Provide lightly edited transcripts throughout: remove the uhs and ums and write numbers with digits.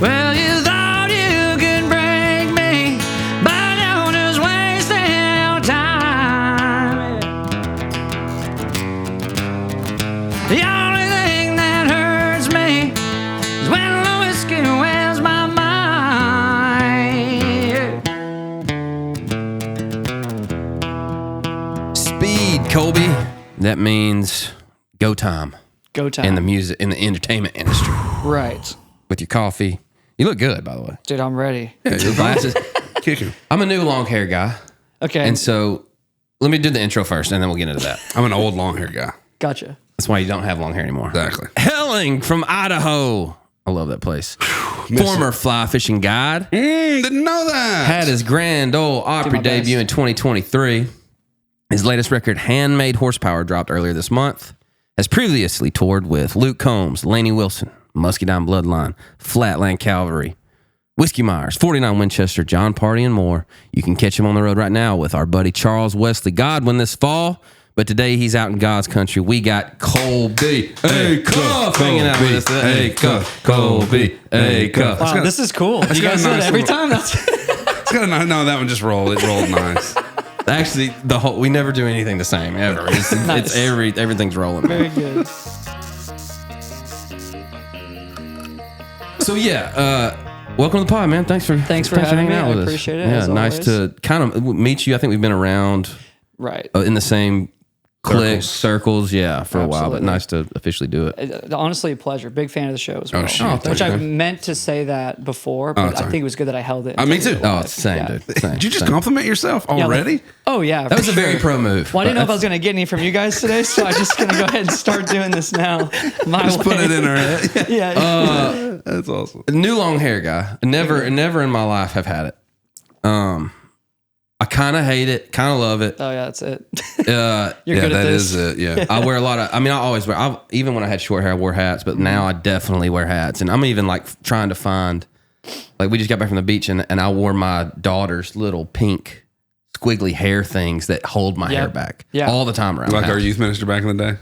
Well, you thought you could break me, but you're just wasting your time. The only thing that hurts me is when the whiskey wears my mind. Speed, Colby. That means go time. Go time. In the music, in the entertainment industry. Right. With your coffee. You look good, by the way. Dude, I'm ready. Yeah, your glasses. Kicking. I'm a new long hair guy. Okay. And so let me do the intro first, and then we'll get into that. I'm an old long hair guy. Gotcha. That's why you don't have long hair anymore. Exactly. Helling from Idaho. I love that place. Former fly fishing guide. Didn't know that. Had his grand old Opry debut in 2023. His latest record, Handmade Horsepower, dropped earlier this month. Has previously toured with Luke Combs, Laney Wilson, Muscadine Bloodline, Flatland Cavalry, Whiskey Myers, 49 Winchester, John Party, and more. You can catch him on the road right now with our buddy Charles Wesley Godwin this fall. But today he's out in God's country. We got Colby Acuff hanging out with us. Acuff, Colby Acuff. Wow, this is cool. You guys do it every time? No, that one just rolled. It rolled nice. Actually, we never do anything the same ever. It's, Nice. Everything's rolling. Very good. So welcome to the pod, man. Thanks for having me. out with I us. appreciate it, Yeah, as nice always. to kind of meet you. I think we've been around Right. in the same cliques, circles, for a while, but Absolutely. nice to officially do it. Honestly, a pleasure. Big fan of the show as well. shoot. Oh, Which thank I you. meant to say that before, but it's I all think it was good that I held it. Me too. Oh, it's the same, dude. Same, Did you just same. compliment yourself already? Oh, yeah. That was a very pro move. Well, I didn't know if I but was going to get any from you guys today, so I'm just going to go ahead and start doing this now. Just put it in her head. Yeah. That's awesome. new long hair guy. Never in my life have had it. I kind of hate it, kind of love it. Oh, yeah, that's it. You're good at that this. is it. Yeah. I wear a lot of. I mean, I always wear. Even when I had short hair, I wore hats. But now I definitely wear hats, and I'm even like trying to find. Like we just got back from the beach, and I wore my daughter's little pink squiggly hair things that hold my hair back. Yeah. all the time around. Like the our house. youth minister back in the day?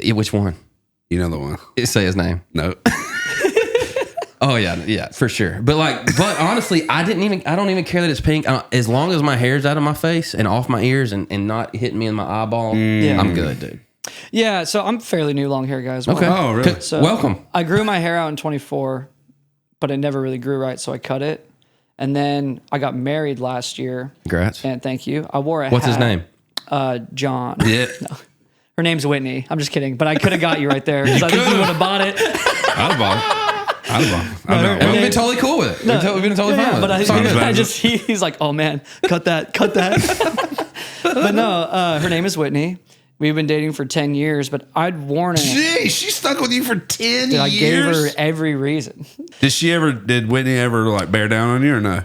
Yeah, which one? You know the one. Say his name. No. Oh yeah, for sure. But honestly, I don't even care that it's pink. As long as my hair's out of my face and off my ears and not hitting me in my eyeball, I'm good, dude. Yeah, so I'm fairly new long hair guy as well. Okay. Oh, really? So Welcome. I grew my hair out in 24, but it never really grew right, so I cut it. And then I got married last year. Congrats. And thank you. I wore a What's his hat. name? John. Yeah. Her name's Whitney. I'm just kidding, but I could have got you right there because I think you would have bought it. I'd have bought it. I know. And we've been totally cool with it. We've been totally fine with But it. I just he's like, oh man, cut that. But no, her name is Whitney. We've been dating for 10 years, but I'd worn it. Gee, she stuck with you for 10 I years. gave her every reason. Did Whitney ever like bear down on you or no?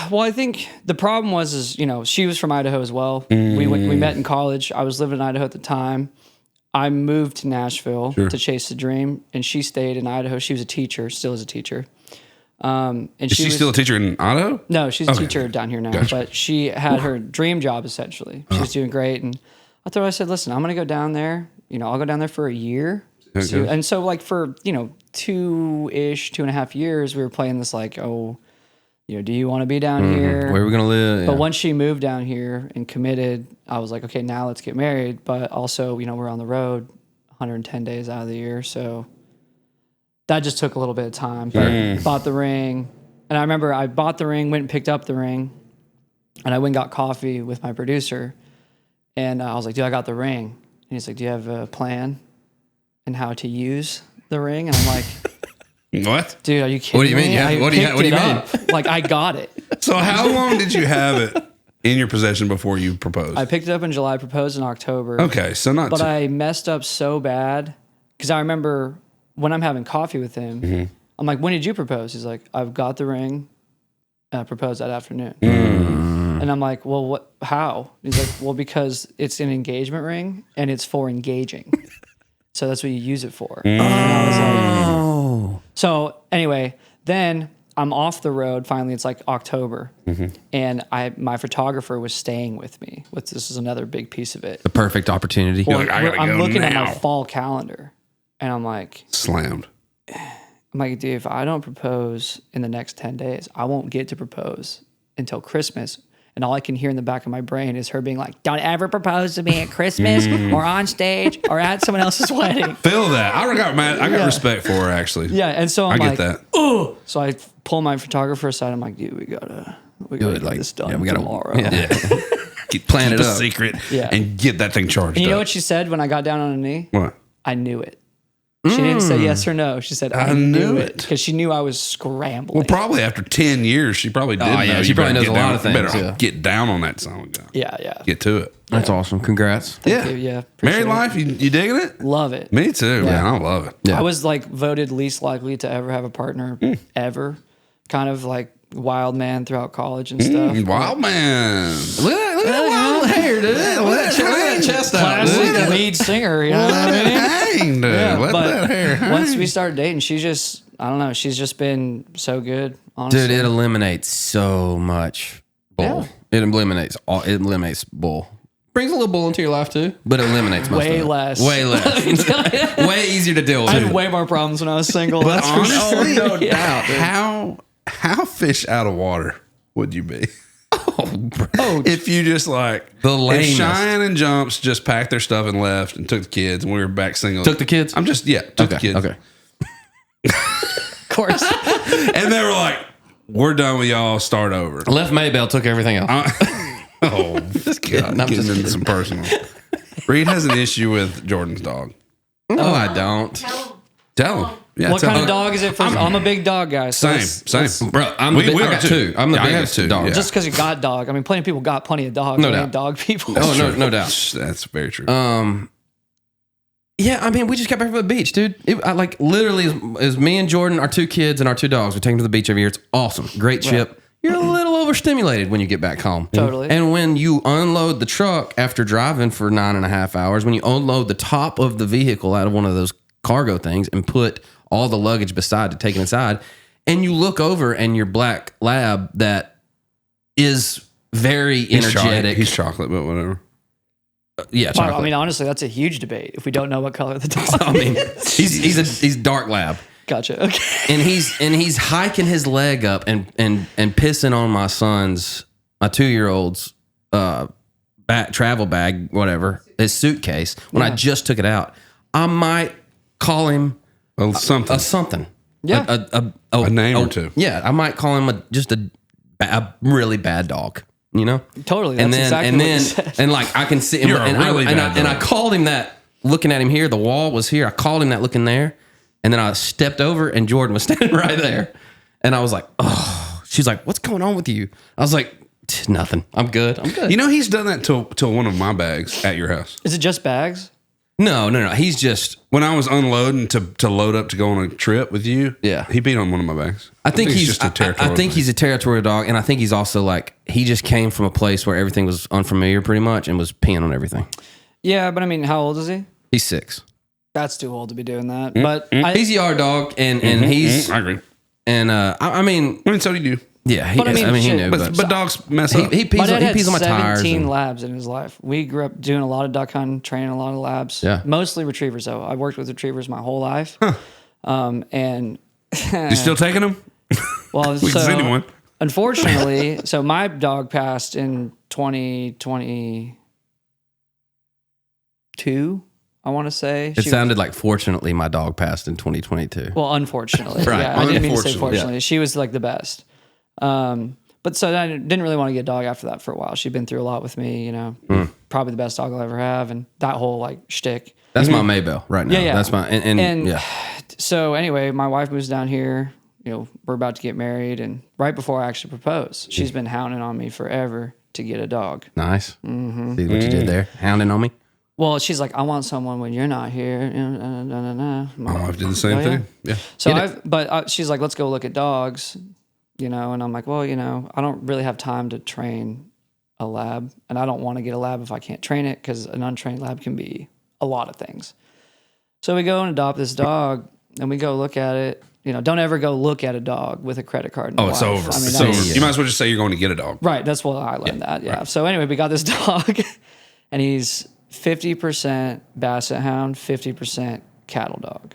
Well, I think the problem was she was from Idaho as well. We met in college. I was living in Idaho at the time. I moved to Nashville to chase the dream, and she stayed in Idaho. She was a teacher, still is a teacher. And Is she still a teacher in Idaho? No, she's a teacher down here now. Gotcha. But she had her dream job essentially. She was doing great, and I said, listen, I'm going to go down there. I'll go down there for a year. Okay. And so, like for 2.5 years, we were playing this like, do you want to be down here? Where are we gonna live? But once she moved down here and committed, I was like, okay, now let's get married. But also, we're on the road 110 days out of the year. So that just took a little bit of time. But bought the ring. And I remember I bought the ring, went and picked up the ring. And I went and got coffee with my producer. And I was like, dude, I got the ring. And he's like, do you have a plan and how to use the ring? And I'm like, What? dude, are you kidding What do you mean? me? Yeah, I what do you picked mean? it up. Like, I got it. So how long did you have it in your possession before you proposed? I picked it up in July, proposed in October. Okay, so not But I messed up so bad because I remember when I'm having coffee with him, I'm like, when did you propose? He's like, I've got the ring and I proposed that afternoon. And I'm like, well, what? How? He's like, well, because it's an engagement ring and it's for engaging. So that's what you use it for. And I was like, so anyway, then I'm off the road. Finally, it's like October. And my photographer was staying with me. This is another big piece of it. the perfect opportunity. like, I gotta I'm go looking at now. my fall calendar and I'm like, slammed. I'm like, dude, if I don't propose in the next 10 days, I won't get to propose until Christmas. And all I can hear in the back of my brain is her being like, don't ever propose to me at Christmas or on stage or at someone else's wedding. Feel that. I got respect for her, actually. Yeah. And so I'm I like, get that. oh. So I pull my photographer aside. I'm like, dude, we gotta get this done tomorrow. Yeah. Plan it up. Secret and get that thing charged And you know up. what she said when I got down on a knee? What? I knew it. She didn't say yes or no. She said, I knew it. Because she knew I was scrambling. Well, probably after 10 years, she probably did know. Yeah, she probably knows a lot of things. Better get down on that song. Yeah. Get to it. That's awesome. Congrats. Thank you. Yeah. Married life, you digging it? Love it. Me too, man. I love it. I was like voted least likely to ever have a partner ever. Kind of like wild man throughout college and stuff. Wild man. Look at that wild hair, dude. Let that chest out. Classic lead singer, you know what I mean? Hang, dude. Let that hair hang. Once we started dating, she just, I don't know, she's just been so good, honestly. Dude, it eliminates so much bull. Yeah. It eliminates bull. Brings a little bull into your life too, but it eliminates most way of it. less. Way less. Way easier to deal with. I had way more problems when I was single. But That's for sure. honestly, no doubt. How fish out of water would you be? Bro. If you just like The lamest. if Cheyenne and Jumps just packed their stuff and left and took the kids and we were back single. Took the kids? I'm just took the kids. Okay. Of course. And they were like, we're done with y'all, start over. Left Maybell, took everything else. Oh, just kidding. I'm getting just into kidding. some personal. Reed has an issue with Jordan's dog. No, I don't. Tell him. Yeah, What tell kind him. of dog is it? I'm a big dog guy. So Same. Bro, I We got are too. two. I'm the Yeah, I have biggest two, dog. yeah. Just because you got dog. I mean, plenty of people got plenty of dogs. No but doubt. ain't dog people. Oh, no doubt. That's very true. Yeah, I mean, we just got back from the beach, dude. Literally, is me and Jordan, our two kids, and our two dogs. We take them to the beach every year. It's awesome. Great trip. You're a little overstimulated when you get back home. Totally. And when you unload the truck after driving for 9.5 hours, when you unload the top of the vehicle out of one of those cargo things and put all the luggage beside to take it inside, and you look over and your black lab that is very energetic. He's chocolate, but whatever. Yeah, chocolate. I mean, honestly, that's a huge debate if we don't know what color the dog I mean, is. he's dark lab. Gotcha. Okay. And he's hiking his leg up and pissing on my 2-year-old's travel bag, whatever, his suitcase. When I just took it out, I might call him something. Yeah. A name or two. Yeah, I might call him just a really bad dog. You know, Totally. That's exactly what you said. and like I can see him, You're a really bad dog. and I called him that looking at him here. The wall was here. I called him that looking there. And then I stepped over and Jordan was standing right there. And I was like, oh, she's like, what's going on with you? I was like, nothing. I'm good. You know, he's done that to one of my bags at your house. Is it just bags? No. He's just, When I was unloading to load up to go on a trip with you, he beat on one of my bags. I think he's just a territorial. I think he's a territorial dog. And I think he's also like, he just came from a place where everything was unfamiliar pretty much and was peeing on everything. Yeah, but I mean, how old is he? He's 6. That's too old to be doing that. But He's a yard dog and he's, I agree. and I mean, So do you. yeah, But I mean, he shit, knew. But dogs mess up. He pees my dad he had pees on my tires. 17 and- labs in his life. We grew up doing a lot of duck hunting, training a lot of labs. Yeah. Mostly retrievers, though. I worked with retrievers my whole life. And You still taking them? well, We can send him one. Unfortunately, so my dog passed in 2022, I want to say. It sounded like, fortunately, my dog passed in 2022. Well, unfortunately. Right. Yeah, I didn't mean to say Unfortunately, fortunately. She was like the best. But so I didn't really want to get a dog after that for a while. She'd been through a lot with me, you know, probably the best dog I'll ever have. And that whole like shtick. That's my Maybell right now. Yeah. That's my, and yeah. So anyway, my wife moves down here. You know, we're about to get married. And right before I actually propose, she's been hounding on me forever to get a dog. Nice. See what you did there? Hounding on me? Well, she's like, I want someone when you're not here. My wife did the same thing. Yeah. So she's like, let's go look at dogs, you know, and I'm like, well, you know, I don't really have time to train a lab, and I don't want to get a lab if I can't train it because an untrained lab can be a lot of things. So we go and adopt this dog, and we go look at it. You know, don't ever go look at a dog with a credit card. Oh, it's over. I mean, It's over. You might as well just say you're going to get a dog. Right. That's what I learned that. Yeah. Right. So anyway, we got this dog, and he's 50% basset hound, 50% cattle dog.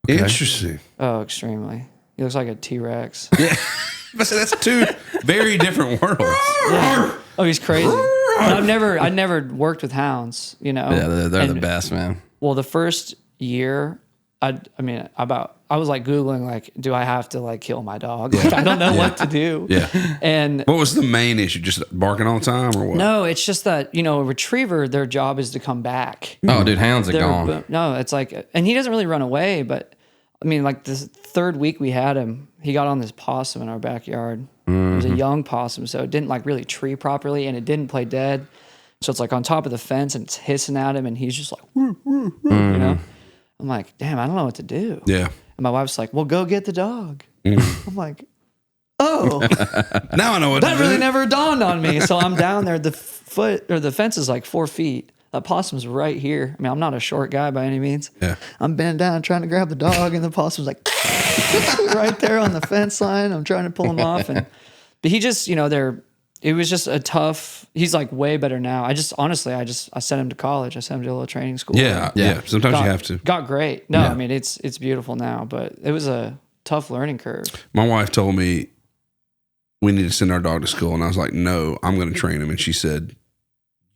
Okay. Interesting. Oh, extremely. He looks like a T-Rex. Yeah. But that's two very different worlds. Yeah. Oh, he's crazy. But I never worked with hounds, you know. Yeah, they're the best, man. Well, the first year, I was like Googling, like, do I have to like kill my dog? Like, I don't know what to do. Yeah. And what was the main issue? Just barking all the time or what? No, it's just that, you know, a retriever, their job is to come back. Oh, dude, hounds are gone. No, it's like, and he doesn't really run away, but I mean, like the third week we had him, he got on this possum in our backyard. It was a young possum, so it didn't like really tree properly and it didn't play dead. So it's like on top of the fence and it's hissing at him and he's just like, woo, woo, woo, you know? I'm like, damn, I don't know what to do. Yeah. And my wife's like, well, go get the dog. I'm like, oh. Now I know what to do. That really never dawned on me. So I'm down there, the fence is like 4 feet. That possum's right here. I mean, I'm not a short guy by any means. Yeah. I'm bent down trying to grab the dog, and the possum's like right there on the fence line. I'm trying to pull him off. But he just, you know, it was just a tough, he's like way better now. I sent him to college. I sent him to a little training school. Yeah. Sometimes you have to. Got great. No, I mean, it's beautiful now, but it was a tough learning curve. My wife told me we need to send our dog to school. And I was like, no, I'm going to train him. And she said,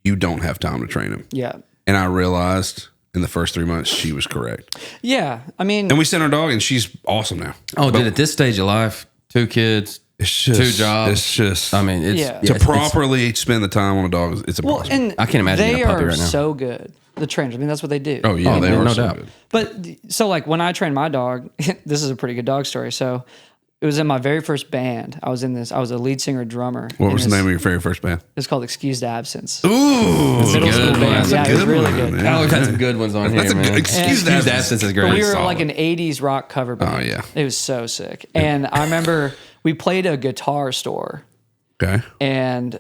you don't have time to train him. Yeah. And I realized in the first 3 months, she was correct. Yeah. I mean, and we sent our dog and she's awesome now. Oh, dude, at this stage of life, 2 kids, it's just 2 jobs. It's just, I mean, to properly spend the time on a dog, it's impossible. Well, and I can't imagine they being a puppy are right now. so good. The trainers, I mean, that's what they do. Oh, yeah, they are no so doubt. good. But so like when I trained my dog, this is a pretty good dog story. So it was in my very first band. I was a lead singer drummer. What was the name of your very first band? It's called Excused Absence. Ooh, middle school band. Yeah, it was really good. Yeah. We've had some good ones on here, man. Excused Absence is great. But we were like an 80s rock cover band. Oh, yeah. It was so sick. And I remember we played a guitar store. Okay. And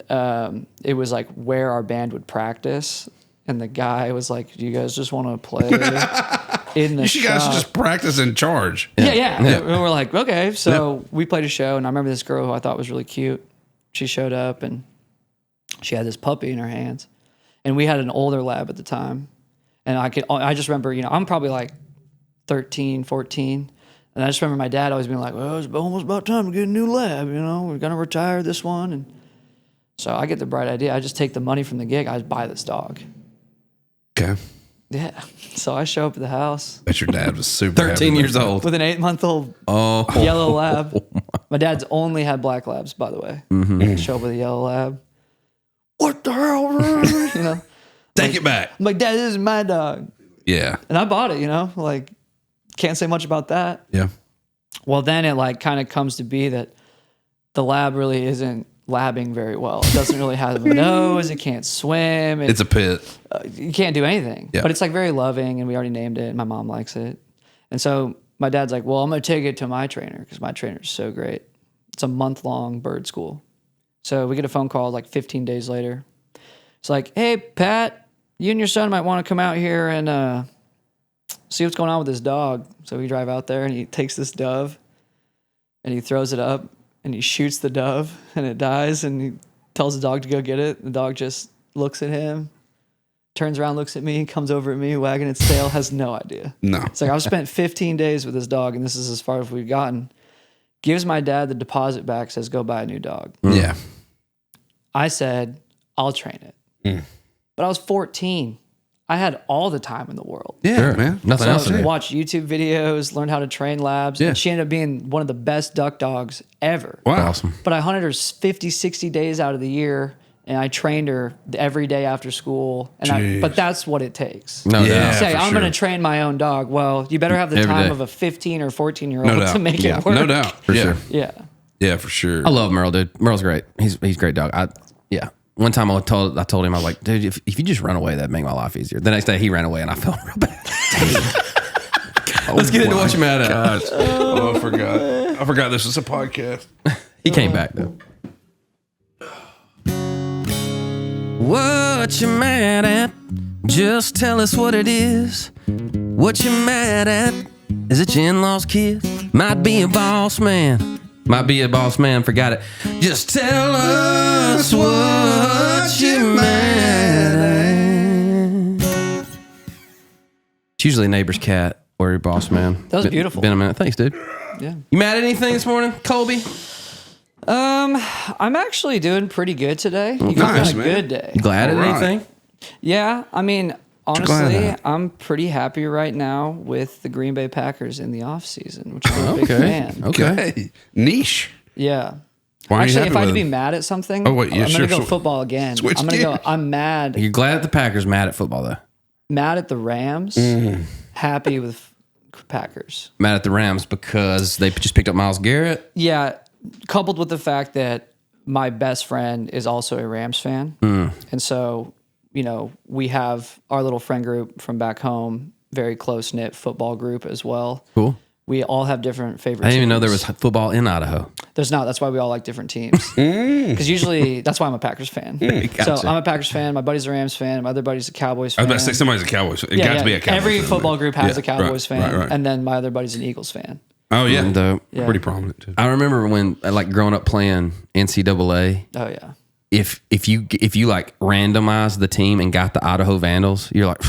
it was like where our band would practice. And the guy was like, do you guys just want to play in the shop? You guys just practice in charge. Yeah. And we're like, okay. So we played a show, and I remember this girl who I thought was really cute. She showed up, and she had this puppy in her hands. And we had an older lab at the time. And I just remember, you know, I'm probably like 13, 14. And I just remember my dad always being like, well, it's almost about time to get a new lab, you know, we're going to retire this one. And so I get the bright idea. I just take the money from the gig. I buy this dog. Okay. Yeah. So I show up at the house. Bet your dad was super 13 years old. With an 8-month-old yellow lab. My dad's only had black labs, by the way. I show up with a yellow lab. What the hell? You know? Take it back. I'm like, Dad, this is my dog. Yeah. And I bought it, you know? Like, can't say much about that. Yeah. Well, then it like kind of comes to be that the lab really isn't labbing very well. It doesn't really have a nose. It can't swim. It's a pit. You can't do anything. Yeah. But it's like very loving, and we already named it, and my mom likes it. And so my dad's like, well, I'm going to take it to my trainer because my trainer's so great. It's a month-long bird school. So we get a phone call like 15 days later. It's like, hey, Pat, you and your son might want to come out here and see what's going on with this dog. So we drive out there, and he takes this dove, and he throws it up, and he shoots the dove, and it dies, and he tells the dog to go get it. The dog just looks at him, turns around, looks at me, comes over at me, wagging its tail, has no idea. No. It's like, I've spent 15 days with this dog, and this is as far as we've gotten. Gives my dad the deposit back, says, go buy a new dog. Yeah. I said, I'll train it. But I was 14. I had all the time in the world. Yeah, Sure. man. Nothing else to do. Watch YouTube videos, learn how to train labs. Yeah. And she ended up being one of the best duck dogs ever. Wow. Awesome. But I hunted her 50, 60 days out of the year, and I trained her every day after school. But that's what it takes. No Yeah. doubt. Say, for I'm sure. going to train my own dog. Well, you better have the Every time day. of a 15 or 14-year-old No doubt. to make Yeah. it work. No doubt. For sure. Yeah. Yeah, for sure. I love Merle, dude. Merle's great. He's a great dog. One time I told him, I was like, dude, if you just run away, that'd make my life easier. The next day he ran away and I felt real bad. Let's get into what you mad at. Gosh. Oh, I forgot. I forgot this was a podcast. He came back though. What you mad at? Just tell us what it is. What you mad at? Is it your in-laws' kid? Might be a boss man. Might be a boss man, forgot it. Just tell us what you mad at. It's usually a neighbor's cat Warrior boss, man. That was beautiful. Been a minute. Thanks, dude. Yeah. You mad at anything this morning, Colby? I'm actually doing pretty good today. You got Nice, a man. good day. You glad at All right. anything? Yeah, I mean, honestly, glad at? I'm pretty happy right now with the Green Bay Packers in the offseason, which I'm a big fan. Okay. Niche. Yeah. Why are you Actually, happy if I had to with be him? mad at something, Oh, wait, yeah, I'm sure, going to go so- football again. switch I'm going to go, gears. I'm mad You're glad that the Packers mad at football, though. at the Rams, happy with Packers. Mad at the Rams because they just picked up Myles Garrett. Yeah, coupled with the fact that my best friend is also a Rams fan. And so, we have our little friend group from back home, very close-knit football group as well. Cool. We all have different favorite I didn't even teams. know there was football in Idaho. There's not. That's why we all like different teams. Because usually, that's why I'm a Packers fan. Gotcha. So I'm a Packers fan. My buddy's a Rams fan. My other buddy's a Cowboys I fan. was about to say somebody's a Cowboys fan. It got to be a Cowboys Every fan. football group has Yeah, a Cowboys right, fan. right. And then my other buddy's an Eagles fan. Oh, yeah. And, Yeah. Pretty prominent, too. I remember when, like, growing up playing NCAA, Oh, yeah. if you like randomized the team and got the Idaho Vandals, you're like,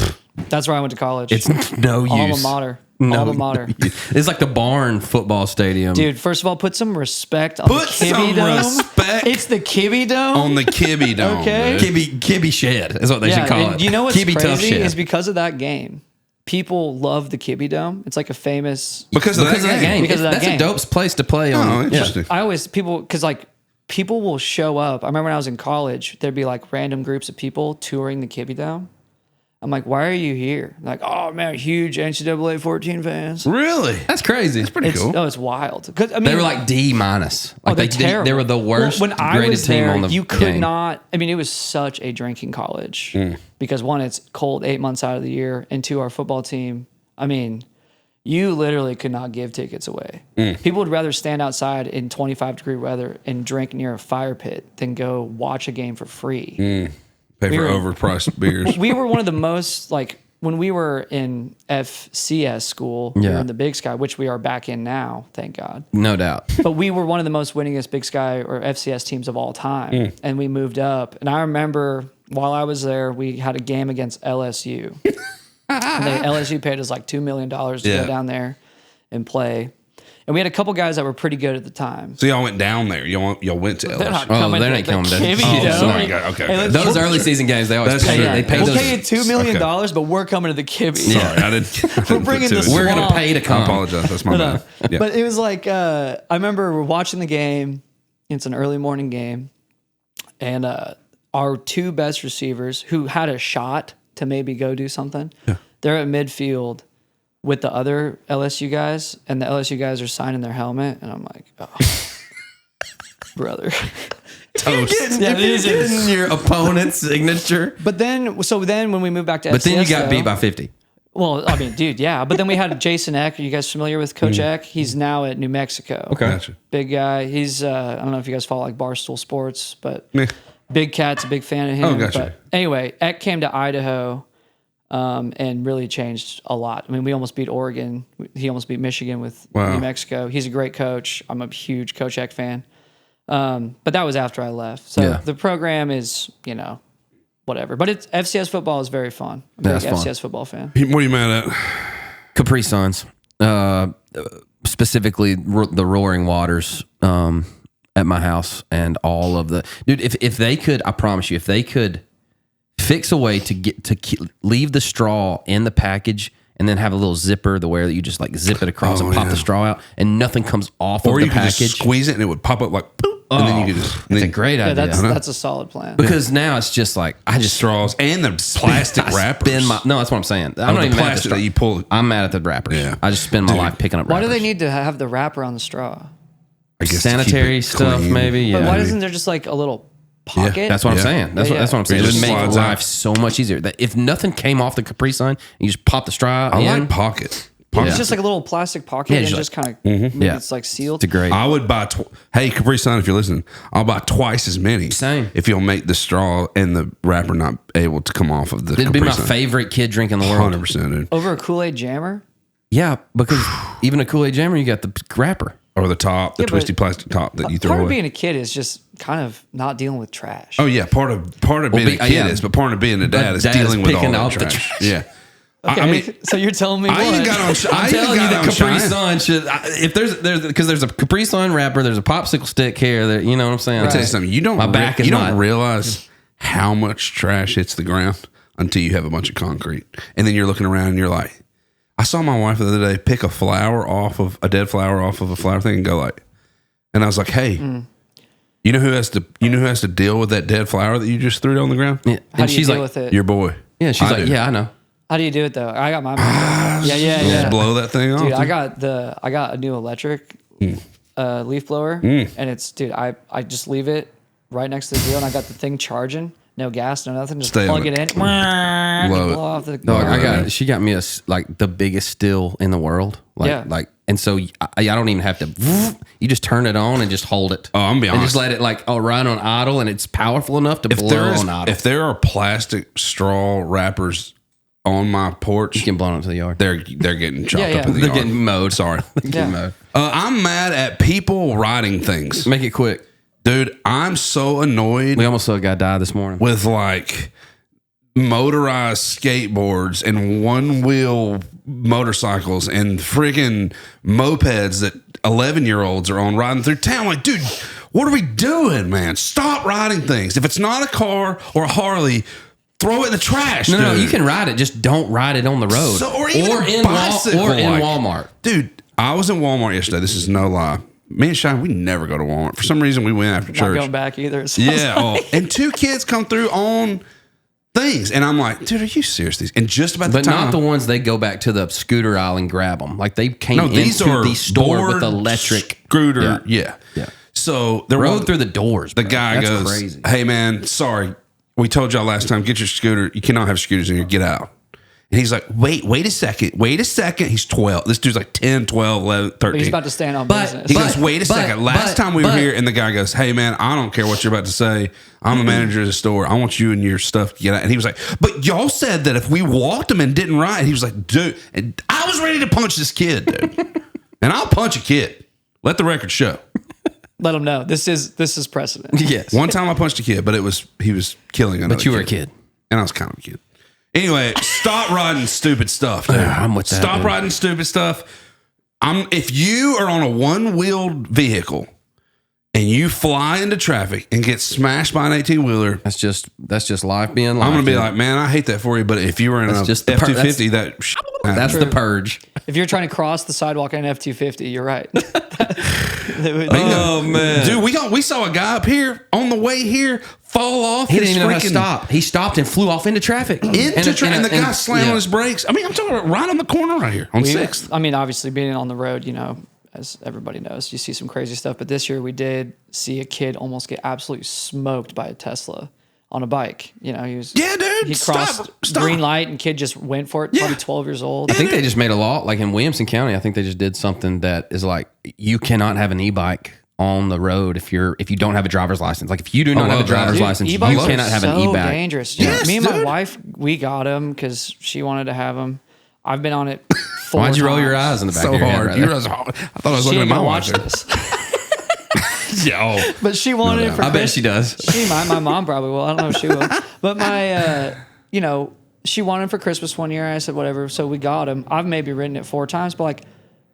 That's where I went to college. it's no use. Alma mater. No, Alma mater. It's like the Barn football stadium. Dude, first of all, put some respect on Put the Kibby some Dome. respect It's the Kibby Dome. On the Kibby Dome. Okay. dude. Kibby Shed is what they should call and it. you know what's Kibby Tough crazy Shed. is because of that game, people love the Kibby Dome. It's like a famous. Because of that game. Because of that That's game. a dope place to play on. Oh, interesting. I always people will show up. I remember when I was in college, there'd be like random groups of people touring the Kibby Dome. I'm like, why are you here? Like, oh man, huge NCAA 14 fans. Really? That's crazy. That's pretty cool. Oh, it's wild. 'Cause, I mean, They were like D minus. Like they're they terrible. were the worst Well, when I graded was team there, on the you could game. not. I mean, it was such a drinking college Mm. because one, it's cold 8 months out of the year, and two, our football team. I mean, you literally could not give tickets away. Mm. People would rather stand outside in 25-degree weather and drink near a fire pit than go watch a game for free. Pay for were- overpriced beers. We were one of the most like. When we were in FCS school, we were Yeah. in the Big Sky, which we are back in now, thank God. No doubt. But we were one of the most winningest Big Sky or FCS teams of all time. And we moved up. And I remember while I was there, we had a game against LSU. And LSU paid us like $2 million to Yeah. go down there and play. And we had a couple guys that were pretty good at the time. So y'all went down there. Y'all went to They're not LSU. coming. they're not to coming to- Kibby Oh, Dome. sorry, okay. Hey, let's- Those early season games, they always That's pay. true. They pay we'll those. pay you $2 million, Okay. but we're coming to the Kibby. Sorry, I didn't. We're bringing put the two and We're two. gonna pay to I come. apologize. That's my bad. Yeah. But it was like, I remember we're watching the game. It's an early morning game. And our two best receivers who had a shot to maybe go do something, they're at midfield with the other LSU guys. And the LSU guys are signing their helmet. And I'm like, oh, brother. Toast. Yeah, If you're getting your opponent's signature. But then when we moved back to But then you FCS, got though- beat by 50. Well, I mean, dude, yeah. But then we had Jason Eck. Are you guys familiar with Coach Eck? He's now at New Mexico. Okay. Gotcha. Big guy. He's I don't know if you guys follow like Barstool Sports, but Meh. Big Cat's a big fan of him. Oh, gotcha. But anyway, Eck came to Idaho and really changed a lot. I mean, we almost beat Oregon. He almost beat Michigan with Wow. New Mexico. He's a great coach. I'm a huge Coach Eck fan. But that was after I left. So Yeah. the program is, whatever. But it's FCS football is very fun. I'm a That's big fun. FCS football fan. What are you mad at? Capri Suns, specifically the Roaring Waters at my house, and all of the dude. If they could, I promise you, if they could fix a way to leave the straw in the package and then have a little zipper, the way that you just like zip it across and pop the straw out, and nothing comes off Or of the you could package. just squeeze it and it would pop up like boop, and then you could just That's a great Yeah, idea. that's a solid plan. because now it's just like I just straws and the plastic I wrappers. spend no, that's what I'm saying. I'm Oh, not the even mad at the plastic straw. that you pull. I'm mad at the wrappers. Yeah. I just spend my life picking up Why wrappers. do they need to have the wrapper on the straw? I guess to sanitary keep it stuff? clean. Maybe. Yeah. But why isn't there just like a little pocket? That's what I'm Yeah. saying. That's Yeah, what I'm saying. It It would just make slides life out. so much easier. That if nothing came off the Capri Sun, you just pop the straw I in. like pocket. It's just like a little plastic pocket Yeah, and just just kind of Yeah. it's like sealed. It's a great. I would buy. Hey, Capri Sun, if you're listening, I'll buy twice as many. Same. If you'll make the straw and the wrapper not able to come off of the. It'd be Capri my Sun. favorite kid drink in the world. 100%, dude. Over a Kool-Aid jammer? Yeah, because even a Kool-Aid jammer, you got the wrapper. Or the top, the Yeah, twisty but plastic top that you throw Part of away. being a kid is just kind of not dealing with trash. Oh yeah, part of being a kid yeah. is, but part of being a dad is dad is dealing with all picking that out the trash. trash. Yeah. Okay, I mean, so you're telling me I even what? got on. I'm telling you that Capri Sun should. If there's a Capri Sun wrapper, there's a popsicle stick here. That you know what I'm saying. I'll tell you something. You don't. You don't realize how much trash hits the ground until you have a bunch of concrete, and then you're looking around and you're like, I saw my wife the other day pick a dead flower off of a flower thing and go like, and I was like, hey. You know who has to deal with that dead flower that you just threw on the ground? Yeah. How do you she's deal like, with it? Your boy. Yeah, she's like, yeah, I know. How do you do it though? I got my yeah. Just blow that thing off. Dude, I got a new electric leaf blower, and it's I just leave it right next to the deal, and I got the thing charging. No gas, no nothing. Just plug it in. Blow off the. No, she got me the biggest still in the world. And so I don't even have to. You just turn it on and just hold it. Oh, I'm gonna be honest. And just let it run on idle, and it's powerful enough to blow on idle. If there are plastic straw wrappers on my porch, you can blow it to the yard. They're getting chopped up in the yard. They're getting mowed. Sorry. Getting mowed. I'm mad at people riding things. Make it quick. Dude, I'm so annoyed. We almost saw a guy die this morning. With motorized skateboards and one-wheel motorcycles and freaking mopeds that 11-year-olds are on riding through town. Like, dude, what are we doing, man? Stop riding things. If it's not a car or a Harley, throw it in the trash. No, you can ride it. Just don't ride it on the road. Or in Walmart. Dude, I was in Walmart yesterday. This is no lie. Me and Shine, we never go to Walmart. For some reason, we went after church. Not going back either. Yeah. And two kids come through on things. And I'm like, dude, are you serious? And just about the time. But not the ones they go back to the scooter aisle and grab them. Like they came into the store with electric scooter. Yeah. So they rode through the doors. The guy goes, crazy. Hey, man, sorry. We told y'all last time, get your scooter. You cannot have scooters in here. Get out. And he's like, wait a second. He's 12. This dude's like 10, 12, 11, 13. But he's about to stand on business. He goes, wait a second. Last time we were here, and the guy goes, hey, man, I don't care what you're about to say. I'm the manager of the store. I want you and your stuff to get out. And he was like, but y'all said that if we walked him and didn't ride, he was like, dude. And I was ready to punch this kid, dude. And I'll punch a kid. Let the record show. Let him know. This is precedent. Yes. One time I punched a kid, but he was killing another kid. But you were a kid. And I was kind of a kid. Anyway, stop riding stupid stuff. Dude. I'm with that. Stop riding stupid stuff. If you are on a one-wheeled vehicle and you fly into traffic and get smashed by an 18-wheeler, that's just life being life. I'm gonna be like, man, I hate that for you. But if you were in a F-250, that's the purge. If you're trying to cross the sidewalk in an F-250, you're right. Oh man, dude, we saw a guy up here on the way here fall off. He didn't even know how to stop. He stopped and flew off into traffic. And the guy slammed on his brakes. I mean, I'm talking about right on the corner right here on 6th. I mean, obviously being on the road, as everybody knows, you see some crazy stuff. But this year we did see a kid almost get absolutely smoked by a Tesla on a bike. He crossed green light and kid just went for it. Probably 12 years old. I think they just made a law, like in Williamson County. I think they just did something that is like you cannot have an e-bike on the road if you don't have a driver's license. Like if you do not have a driver's license, you cannot have an e-bike. Dangerous. Yes, me and my wife, we got him because she wanted to have him. I've been on it 4 Why'd you times. roll your eyes in the back so of your hard. head? Right I thought I was looking at my wife. This. Yeah, but she wanted it for I bet she does. She might. My mom probably will. I don't know if she will. But my, she wanted him for Christmas one year. I said, whatever. So we got him. I've maybe ridden it 4 times, but like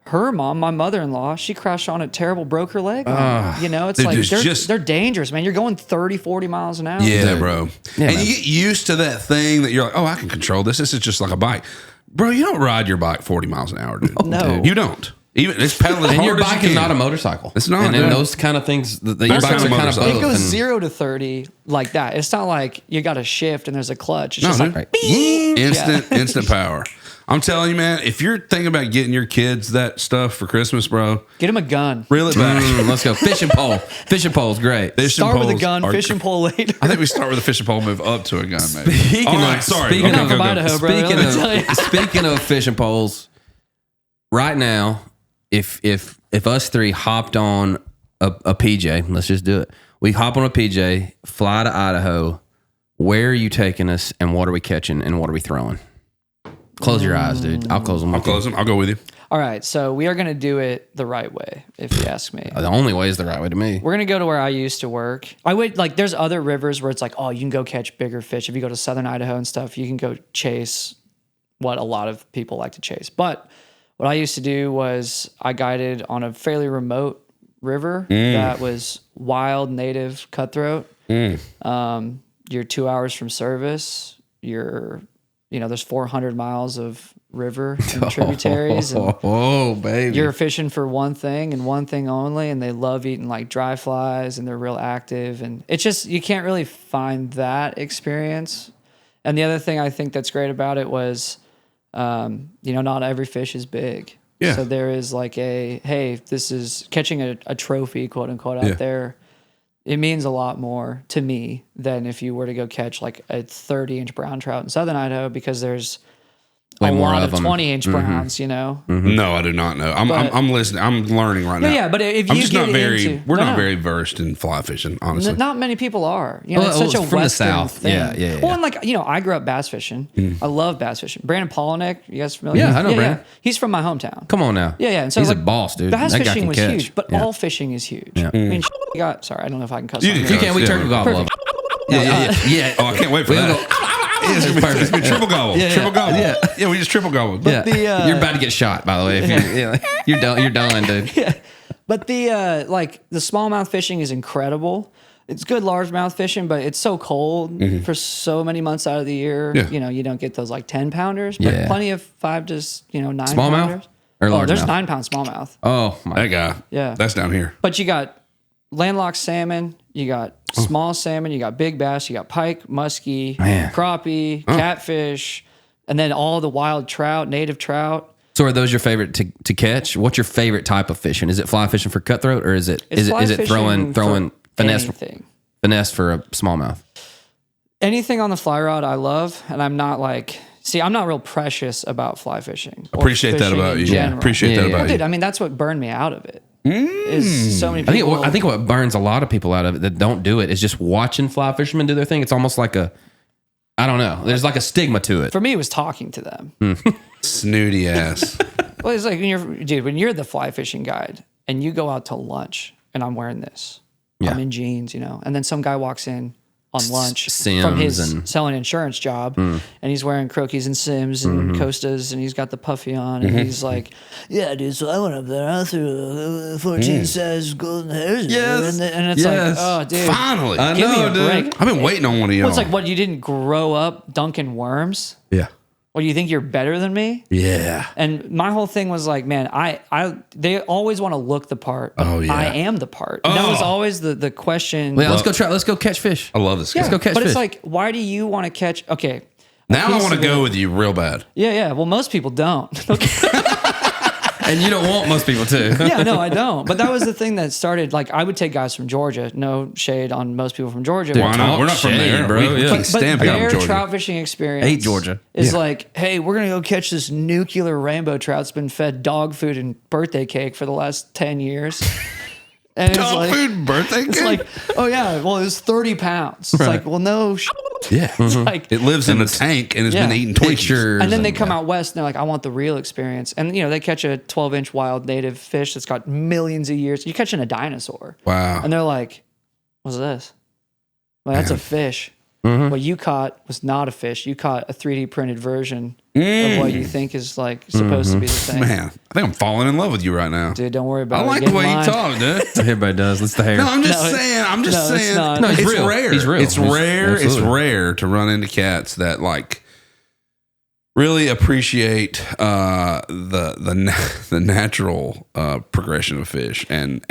her mom, my mother-in-law, she crashed on it, terrible, broke her leg. It's dude, like they're dangerous, man. You're going 30, 40 miles an hour. Yeah, bro. Yeah, and you get used to that thing that you're like, oh, I can control this. This is just like a bike. Bro, you don't ride your bike 40 miles an hour, dude. No. Dude. You don't. Even it's pedaling as and hard your bike as you is can. not a motorcycle. It's not. And those kind of things, your bikes are kind of both. It goes 0 to 30 like that. It's not like you got a shift and there's a clutch. It's just like instant power. I'm telling you, man, if you're thinking about getting your kids that stuff for Christmas, bro, get them a gun. Reel it back. Let's go. Fishing pole. Fishing pole's great. Start with a gun, fishing pole later. I think we start with a fishing pole, move up to a gun, maybe. Speaking of fishing poles, right now, if us 3 hopped on a PJ, let's just do it. We hop on a PJ, fly to Idaho. Where are you taking us, and what are we catching, and what are we throwing? Close your eyes, dude. I'll close them. I'll go with you. All right, so we are going to do it the right way, if you ask me. The only way is the right way to me. We're going to go to where I used to work. There's other rivers where it's like, oh, you can go catch bigger fish. If you go to southern Idaho and stuff, you can go chase what a lot of people like to chase. But what I used to do was I guided on a fairly remote river that was wild, native, cutthroat. You're 2 hours from service. There's 400 miles of river and tributaries. And baby. You're fishing for one thing and one thing only, and they love eating like dry flies, and they're real active. And it's just, you can't really find that experience. And the other thing I think that's great about it was, not every fish is big. Yeah. So there is like this is catching a trophy, quote unquote, out there. It means a lot more to me than if you were to go catch like a 30-inch brown trout in southern Idaho, because there's a lot of 20-inch browns, No, I do not know. I'm listening. I'm learning right now. Yeah, but if I'm you just get not very, into, we're not very versed in fly fishing, honestly. not many people are. It's such a from Western the South. thing. Yeah. Well, and I grew up bass fishing. I love bass fishing. Brandon Polinick, you guys familiar? Yeah, I know Brandon. He's from my hometown. Come on now. Yeah. And so he's a boss, dude. Bass That guy fishing can was catch. huge, but all fishing is huge. Yeah. I mean, sorry, I don't know if I can cuss. You on can here. You can't. We turkey gobble up. Yeah. Oh, I can't wait for that. It's gonna be triple gobble. Triple gobble. Yeah, we just triple gobble. But you're about to get shot, by the way. If you're done, dude. Yeah. But the smallmouth fishing is incredible. It's good largemouth fishing, but it's so cold for so many months out of the year. Yeah. You don't get those like 10 pounders, but plenty of 5 to 9 Smallmouth pounders. or largemouth? There's 9-pound smallmouth. Oh my. That guy. Yeah. That's down here. But you got landlocked salmon, you got small salmon, you got big bass, you got pike, muskie, crappie, catfish, and then all the wild trout, native trout. So are those your favorite to catch? What's your favorite type of fishing? Is it fly fishing for cutthroat, or is it throwing finesse for a smallmouth? Anything on the fly rod I love, and I'm not real precious about fly fishing. Appreciate that about you. Appreciate that about you. Dude, I mean, that's what burned me out of it. Is so many people. I think what burns a lot of people out of it that don't do it is just watching fly fishermen do their thing. It's almost like I don't know. There's like a stigma to it. For me, it was talking to them. Snooty ass. Well, it's like when you're the fly fishing guide and you go out to lunch and I'm wearing this. I'm in jeans, and then some guy walks in on lunch from his selling insurance job, and he's wearing Croakies and Sims and Costas, and he's got the puffy on, and he's like, "Yeah, dude. So I went up there, I threw 14 size golden hairs, and it's like, oh, dude, finally, give me a break. I've been waiting on one of y'all. Well, it's like, what, you didn't grow up dunking worms? Yeah. Well, you think you're better than me? Yeah. And my whole thing was like, man, they always want to look the part, but I am the part. And that was always the question. Well, let's go catch fish. I love this guy. Let's go catch but fish. It's like, why do you want to catch? Okay. Now I want to go with you real bad. Yeah. Well, most people don't. And you don't want most people to. Yeah, no, I don't. But that was the thing that started, like, I would take guys from Georgia. No shade on most people from Georgia. Why not? We're not from there, bro. But their trout fishing experience hate Georgia. Is like, hey, we're going to go catch this nuclear rainbow trout that's been fed dog food and birthday cake for the last 10 years. And dog food, birthday cake? It's like, oh, yeah, well, it was 30 pounds. It's like, well, no Yeah. It's like, it lives in a tank and it's been eating Twinkies. And then they come out west and they're like, I want the real experience. And, they catch a 12-inch wild native fish that's got millions of years. You're catching a dinosaur. Wow. And they're like, what's this? Well, that's a fish. What you caught was not a fish. You caught a 3D printed version of what you think is like supposed to be the thing. Man, I think I'm falling in love with you right now. Dude, don't worry about it. I like the way you talk, dude. Everybody does. It's the hair. No, I'm just saying. No, he's it's real. rare. He's real. It's rare. It's rare to run into cats that like really appreciate the natural progression of fish and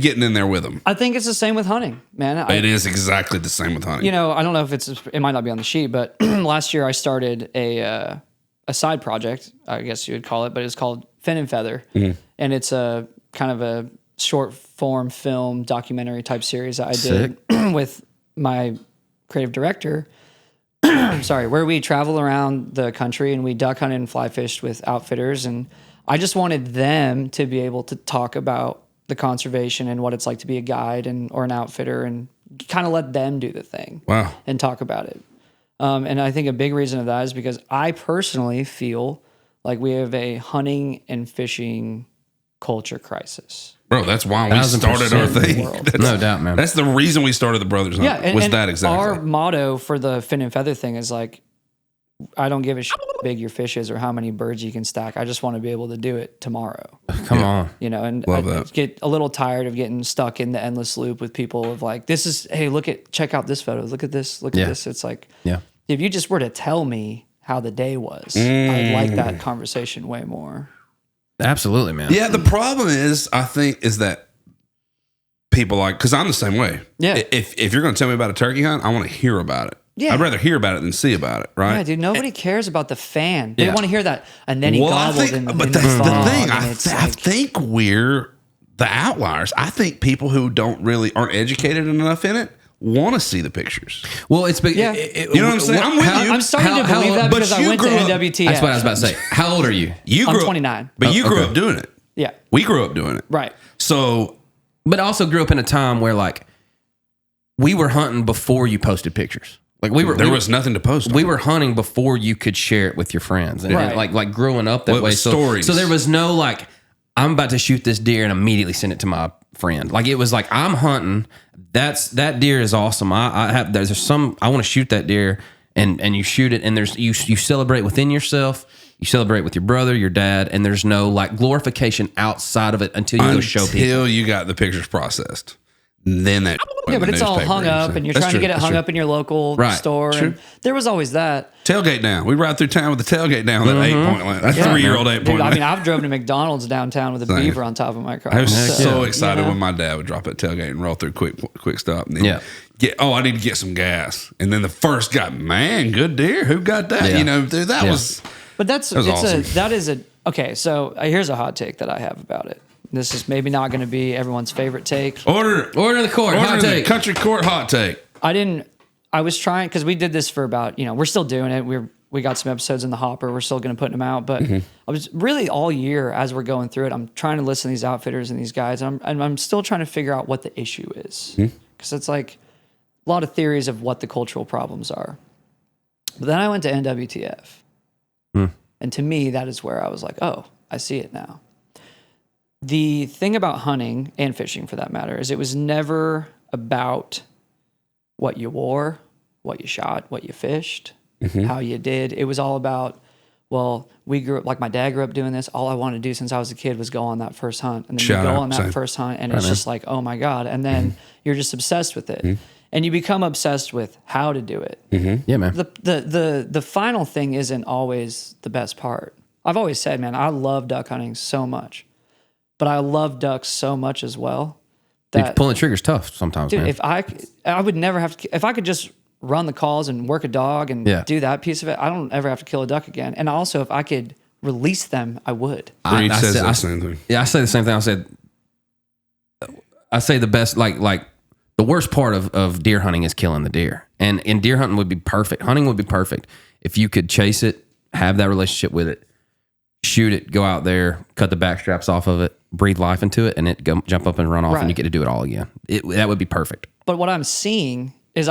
getting in there with them. I think it's the same with hunting, man. It is exactly the same with hunting. I don't know if it might not be on the sheet, but last year I started a side project, I guess you would call it, but it's called Fin and Feather. And it's a kind of a short form film documentary type series that I did with my creative director. Sorry, where we travel around the country and we duck hunt and fly fished with outfitters. And I just wanted them to be able to talk about the conservation and what it's like to be a guide or an outfitter, and kind of let them do the thing. Wow. And talk about it. And I think a big reason of that is because I personally feel like we have a hunting and fishing culture crisis. Bro, that's why we started our thing. No doubt, man. That's the reason we started the Brothers Hunt. Yeah, was that exactly. Our motto for the Fin and Feather thing is like, I don't give a shit how big your fish is or how many birds you can stack. I just want to be able to do it tomorrow. Come on. You know, and I get a little tired of getting stuck in the endless loop with people of like, hey, check out this photo. Look at this. Look at this. It's like, if you just were to tell me how the day was, I'd like that conversation way more. Absolutely, man. Yeah. The problem is, I think, is that people like, because I'm the same way. Yeah. If you're going to tell me about a turkey hunt, I want to hear about it. Yeah. I'd rather hear about it than see about it, right? Yeah, dude. Nobody cares about the fan. They want to hear that, and then he gobbled in the But that's the thing. I think we're the outliers. I think people who aren't educated enough in it want to see the pictures. Well, it's big. You know what I'm saying? I'm with you. I'm starting to believe that because I went to NWTF. That's what I was about to say. How old are you? I'm 29. But you grew up doing it. Yeah. We grew up doing it. Right. So, but also grew up in a time where like we were hunting before you posted pictures. Like there was nothing to post. We were hunting before you could share it with your friends, and like growing up that way. Stories. So there was no like, I'm about to shoot this deer and immediately send it to my friend. Like it was like, I'm hunting. That deer is awesome. I want to shoot that deer, and you shoot it, and you celebrate within yourself. You celebrate with your brother, your dad, and there's no like glorification outside of it until you go show people. Until you got the pictures processed. Then that but it's all hung up, and you're trying to get it hung up in your local store. True. And there was always that tailgate down. We ride through town with the tailgate down. That 8-point line. That 3-year-old 8-point line. I mean, I've driven to McDonald's downtown with a beaver on top of my car. I was so excited when my dad would drop that tailgate and roll through quick stop. And then I need to get some gas. And then the first guy, man, good deer. Who got that? Yeah. You know, dude, that was. But awesome. Okay. So here's a hot take that I have about it. This is maybe not going to be everyone's favorite take. Order the court. Hot take. Country court hot take. I was trying, because we did this for about, we're still doing it. We got some episodes in the hopper. We're still going to put them out. But I was really all year as we're going through it, I'm trying to listen to these outfitters and these guys. And I'm still trying to figure out what the issue is. Because it's like a lot of theories of what the cultural problems are. But then I went to NWTF. And to me, that is where I was like, oh, I see it now. The thing about hunting and fishing, for that matter, is it was never about what you wore, what you shot, what you fished, how you did. It was all about, well, we grew up, like my dad grew up doing this. All I wanted to do since I was a kid was go on that first hunt. And then you go on that first hunt, and it's just like, oh my God. And then you're just obsessed with it. And you become obsessed with how to do it. Yeah, man. The final thing isn't always the best part. I've always said, man, I love duck hunting so much. But I love ducks so much as well. That pulling the trigger's tough sometimes, dude, man. If I would never have to, if I could just run the calls and work a dog and do that piece of it, I don't ever have to kill a duck again. And also, if I could release them, I would. I say the same thing. Yeah, I say the same thing. I say the best, like the worst part of deer hunting is killing the deer. And deer hunting would be perfect. Hunting would be perfect if you could chase it, have that relationship with it, shoot it, go out there, cut the back straps off of it, breathe life into it, and it jump up and run off, and you get to do it all again. That would be perfect. But what I'm seeing is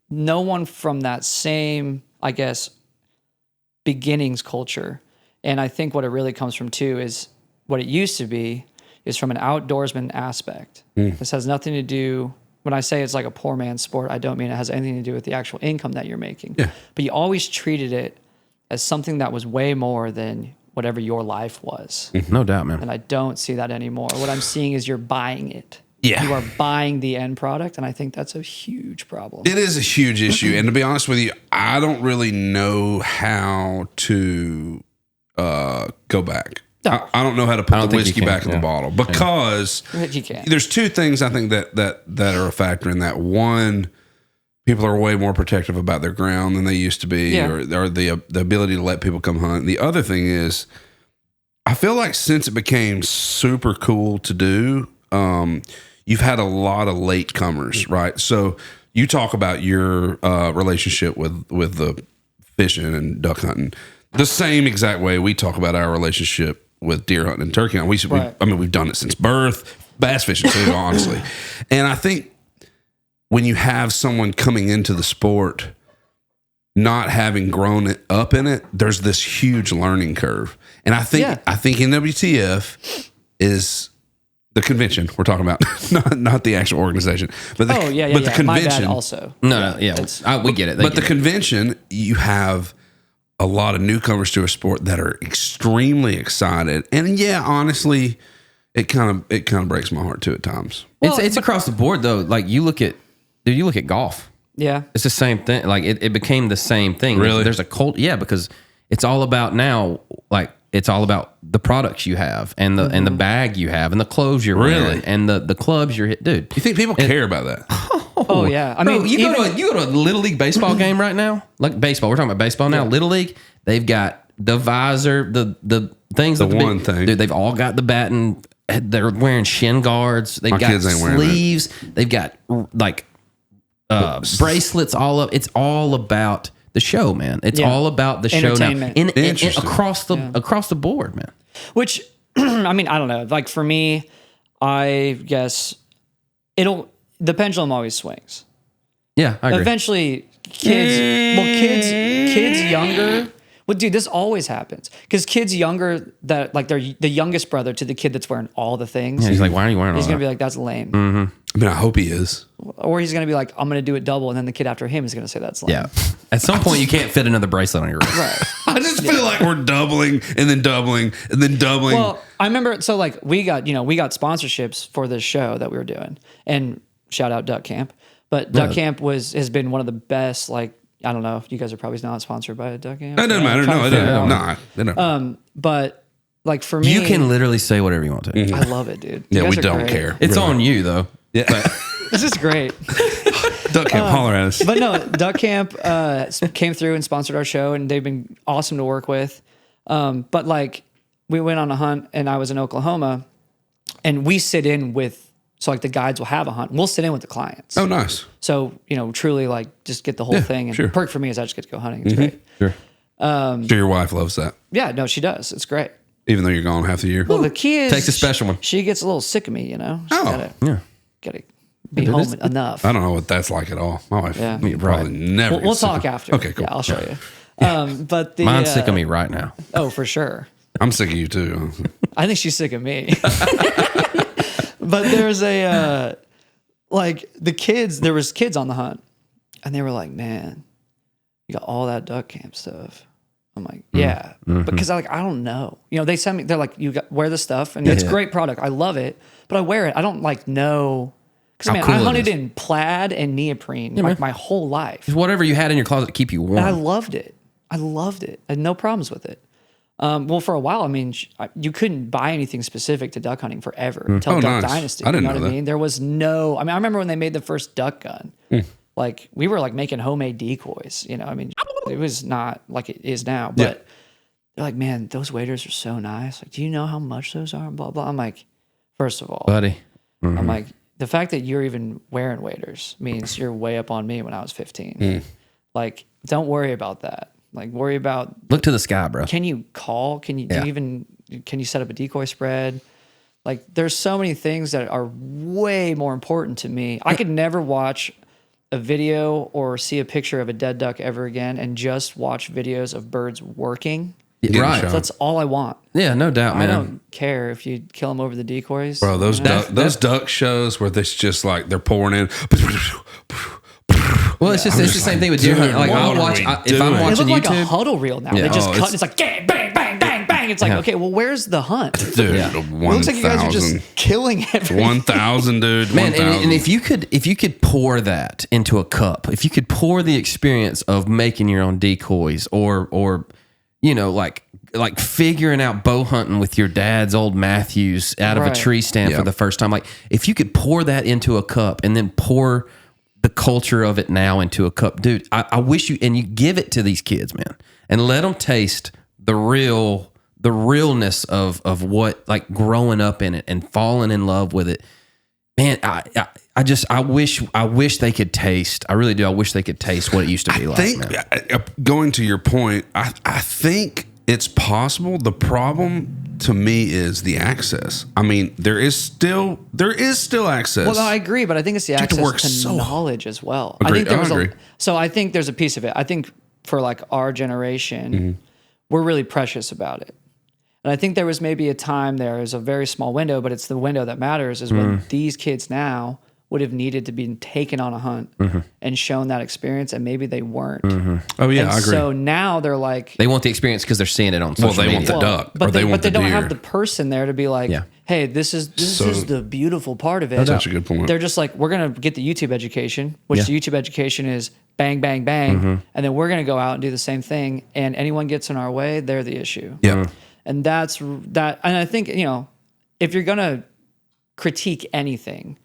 no one from that same, I guess, beginnings culture. And I think what it really comes from too is what it used to be is from an outdoorsman aspect. This has nothing to do, when I say it's like a poor man's sport, I don't mean it has anything to do with the actual income that you're making. Yeah. But you always treated it as something that was way more than whatever your life was. No doubt, man. And I don't see that anymore. What I'm seeing is you're buying it. Yeah. You are buying the end product, and I think that's a huge problem. It is a huge issue. And to be honest with you, I don't really know how to go back. No. I don't know how to put the whiskey back in the bottle, because you can. There's two things I think that are a factor in that. One, people are way more protective about their ground than they used to be, or the ability to let people come hunt. The other thing is, I feel like since it became super cool to do, you've had a lot of late comers, right? So you talk about your relationship with the fishing and duck hunting, the same exact way we talk about our relationship with deer hunting and turkey hunting. We've done it since birth, bass fishing too, honestly. And I think when you have someone coming into the sport not having grown up in it, there's this huge learning curve. And I think NWTF is The convention we're talking about, not the actual organization, but the, but the convention. My bad also. No, we get it. But the convention, you have a lot of newcomers to a sport that are extremely excited, and honestly, it kind of breaks my heart too at times. Well, it's across the board though. Like you look at golf. Yeah, it's the same thing. Like it became the same thing. Really, there's a cult. Yeah, because it's all about now. Like it's all about the products you have and the and the bag you have and the clothes you're wearing and the clubs you're hitting. Dude, you think people care about that? Oh yeah, I mean, you go to a Little League baseball game right now. Like baseball, we're talking about baseball now. Little League, they've got the visor, the things. The one thing, dude. They've all got the batting. They're wearing shin guards. They've got sleeves. They've got like bracelets. All up. It's all about the show, man. It's all about the show now. In across the board, man. Which I mean, I don't know. Like for me, I guess the pendulum always swings. Yeah, I agree. Eventually, kids younger. Well, dude, this always happens because kids younger that like they're the youngest brother to the kid that's wearing all the things. Yeah, he's like, why are you wearing all that? He's gonna be like, that's lame. I mean, I hope he is. Or he's gonna be like, I'm gonna do it double, and then the kid after him is gonna say that's lame. Yeah. At some point, you can't fit another bracelet on your wrist. Right. I just feel like we're doubling and then doubling and then doubling. Well, I remember. So like we got sponsorships for this show that we were doing, and shout out Duck Camp. But Duck Camp has been one of the best. Like I don't know if you guys are probably not sponsored by Duck Camp. That doesn't matter. No, it doesn't. But like for me, you can literally say whatever you want to. I love it, dude. Yeah, we don't care. It's on you though. Yeah. But this is great. Duck Camp, holler at us. But no, Duck Camp came through and sponsored our show, and they've been awesome to work with. But like, we went on a hunt, and I was in Oklahoma, and we sit in with. So like the guides will have a hunt. We'll sit in with the clients. Oh, nice. So truly like just get the whole thing. And perk for me is I just get to go hunting. It's great. Sure. Sure, your wife loves that. Yeah, no, she does. It's great. Even though you're gone half the year. Well, the key is takes a special one. She gets a little sick of me, She's gotta be home enough. I don't know what that's like at all. My wife probably never. We'll talk after. Okay, cool. Yeah, I'll show you. But mine's sick of me right now. Oh, for sure. I'm sick of you too. I think she's sick of me. But there's there was kids on the hunt, and they were like, man, you got all that Duck Camp stuff. I'm like, yeah, because I don't know. They send me, they're like, wear the stuff, and it's great product. I love it, but I wear it. I don't know. Because I hunted in plaid and neoprene my whole life. It's whatever you had in your closet to keep you warm. And I loved it. I had no problems with it. Well, for a while, I mean, you couldn't buy anything specific to duck hunting forever until Duck Dynasty. I didn't know what that. I mean? There was no. I mean, I remember when they made the first duck gun. Like we were like making homemade decoys. I mean, it was not like it is now. But they're like, man, those waders are so nice. Like, do you know how much those are? Blah blah. I'm like, first of all, buddy, I'm like, the fact that you're even wearing waders means you're way up on me when I was 15. Like, don't worry about that. Like, worry about... Look to the sky, bro. Can you call? Can you can you set up a decoy spread? Like, there's so many things that are way more important to me. I could never watch a video or see a picture of a dead duck ever again and just watch videos of birds working. Right. So that's all I want. Yeah, no doubt, man. I don't care if you kill them over the decoys. Bro, those duck shows where it's just like they're pouring in... Well, it's the same thing with deer hunting. Like I'll watch if I'm watching YouTube. It look like YouTube, a huddle reel now. They just cut. It's like bang, bang, bang, bang, bang. It's like okay, well, where's the hunt? Dude, it looks like you guys are just killing everything. 1,000, dude. Man, 1,000. and if you could pour that into a cup, if you could pour the experience of making your own decoys, or like figuring out bow hunting with your dad's old Matthews out of a tree stand for the first time, like if you could pour that into a cup and then pour the culture of it now into a cup, dude. I wish you give it to these kids, man, and let them taste the realness of what, like, growing up in it and falling in love with it, man. I wish they could taste. I really do. I wish they could taste what it used to be like. Going to your point, I think it's possible. The problem to me is the access. I mean, there is still access. Well, no, I agree, but I think it's the access to knowledge as well. I think so I think there's a piece of it. I think for like our generation, we're really precious about it. And I think there was maybe a time there is a very small window, but it's the window that matters is when these kids now would have needed to be taken on a hunt and shown that experience, and maybe they weren't. Oh yeah, and I agree. So now they're like, They want the experience because they're seeing it on social they media. want the duck, but or they want the don't deer. have the person there to be like, hey, this is the beautiful part of it. That's actually a good point. They're just like, we're gonna get the YouTube education, which the YouTube education is bang, bang, bang, and then we're gonna go out and do the same thing. And anyone gets in our way, they're the issue. Yeah. And that's that. And I think, if you're gonna critique anything,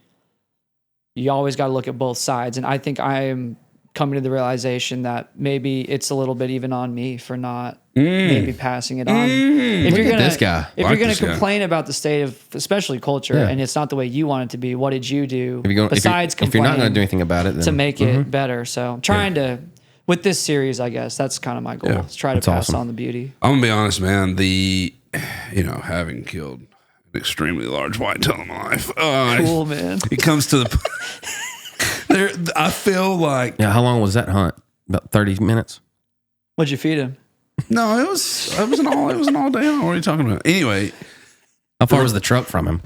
you always got to look at both sides. And I think I am coming to the realization that maybe it's a little bit even on me for not maybe passing it on. If you're gonna, this guy. if Like you're going this to guy. complain about the state of especially culture and it's not the way you want it to be, what did you do besides if you're not going to complaining do anything about it, then to make it better? So I'm trying to, with this series, I guess that's kind of my goal. Is try to pass awesome. on the beauty. I'm gonna be honest, man. Having killed an extremely large whitetail in my life, Cool, man. it comes to the. I feel like how long was that hunt? About 30 minutes. What'd you feed him? no, it was an all day hunt. What are you talking about? Anyway, How far was the truck from him?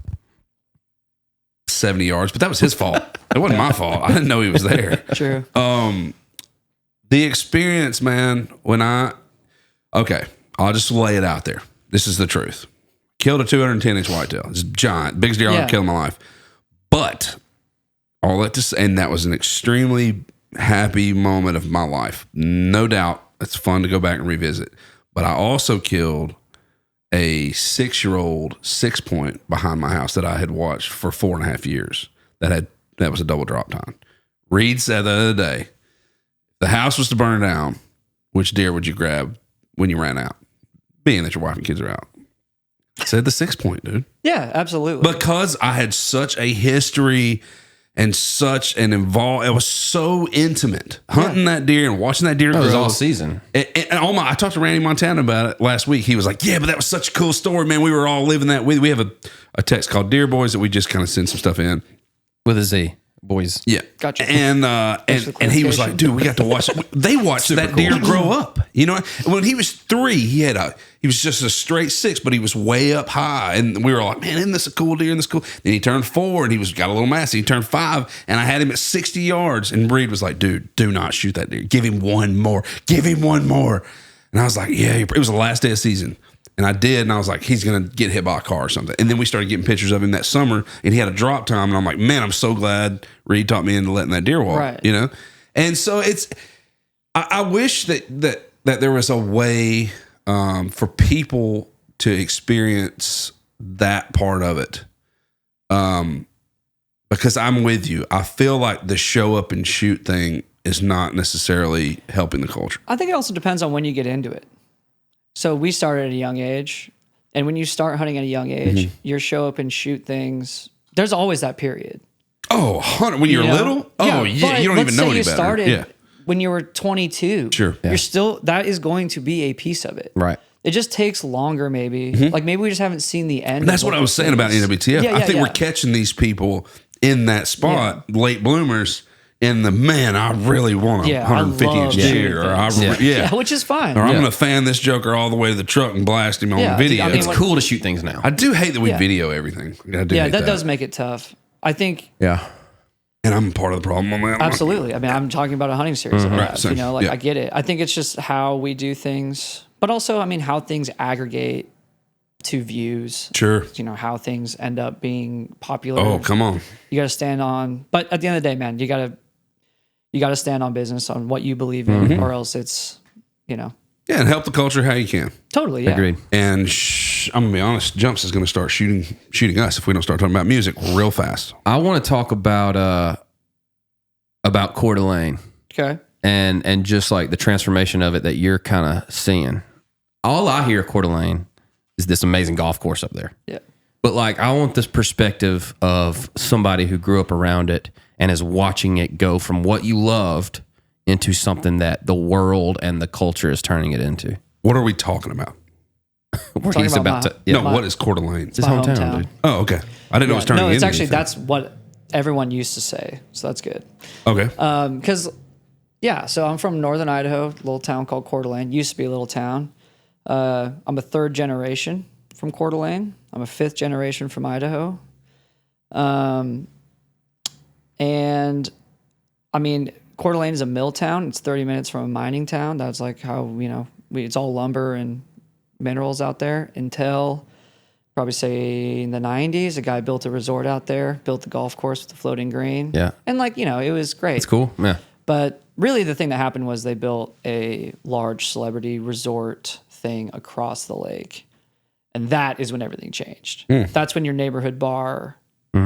70 yards, but that was his fault. It wasn't my fault. I didn't know he was there. True. The experience, man, I'll just lay it out there. This is the truth. Killed a 210-inch whitetail. It's giant. Biggest deer I've ever killed in my life. But all that to say, and that was an extremely happy moment of my life. No doubt. It's fun to go back and revisit. But I also killed a 6-year-old 6-point behind my house that I had watched for 4.5 years. That was a double drop time. Reed said the other day, the house was to burn down, which deer would you grab when you ran out? Being that your wife and kids are out. I said the 6-point, dude. Yeah, absolutely. Because I had such a history and such an involved, it was so intimate. Hunting that deer and watching that deer grow. It was all season. And I talked to Randy Montana about it last week. He was like, yeah, but that was such a cool story, man. We were all living that. We have a text called Deer Boys that we just kind of send some stuff in. With a Z. Boys. Yeah. Gotcha. And he was like, dude, we got to watch they watched that deer grow up. You know, when he was 3, he was just a straight 6, but he was way up high. And we were like, man, isn't this a cool deer? Isn't this cool? Then he turned 4 and he got a little massive. He turned 5 and I had him at 60 yards. And Reed was like, dude, do not shoot that deer. Give him one more. Give him one more. And I was like, yeah, it was the last day of season. And I did, and I was like, he's going to get hit by a car or something. And then we started getting pictures of him that summer, and he had a drop time, and I'm like, man, I'm so glad Reed taught me into letting that deer walk, right. you know? And so I wish that there was a way for people to experience that part of it. Because I'm with you. I feel like the show up and shoot thing is not necessarily helping the culture. I think it also depends on when you get into it. So we started at a young age, and when you start hunting at a young age, you show up and shoot things. There's always that period. Oh, hunter when you're little? Oh, yeah. You don't even know any better. Started when you were 22. Sure. You're still, that is going to be a piece of it. Right. It just takes longer, maybe. Like maybe we just haven't seen the end. And that's what I was saying about NWTF. I think we're catching these people in that spot, late bloomers. In the man, I really want a 150-inch deer, or which is fine. Or I'm going to fan this joker all the way to the truck and blast him on video. I mean, It's cool to shoot things now. I do hate that we video everything. I do hate that does make it tough. I think. Yeah. And I'm part of the problem on that. Absolutely. I mean, I'm talking about a hunting series. Right, so, I get it. I think it's just how we do things, but also, I mean, how things aggregate to views. Sure. You know, how things end up being popular. Oh, come on. You got to stand on, but at the end of the day, man, you got to stand on business on what you believe in, or else it's, Yeah, and help the culture how you can. Totally, yeah. Agreed. And I'm going to be honest, Jumps is going to start shooting us if we don't start talking about music real fast. I want to talk about Coeur d'Alene. Okay. And just like the transformation of it that you're kind of seeing. All I hear of Coeur d'Alene is this amazing golf course up there. Yeah. But like, I want this perspective of somebody who grew up around it and is watching it go from what you loved into something that the world and the culture is turning it into. What are we talking about? What is Coeur d'Alene? It's his hometown, dude. Oh, okay. I didn't know it was turning into it's actually, anything. that's what everyone used to say. So that's good. Okay. Because, so I'm from northern Idaho, a little town called Coeur d'Alene. Used to be a little town. I'm a third generation. from Coeur d'Alene. I'm a 5th generation from Idaho. And I mean, Coeur d'Alene is a mill town. It's 30 minutes from a mining town. That's like how, it's all lumber and minerals out there until probably say in the 90s. A guy built a resort out there, built the golf course with the floating green. Yeah. And it was great. It's cool. Yeah. But really the thing that happened was they built a large celebrity resort thing across the lake. And that is when everything changed. That's when your neighborhood bar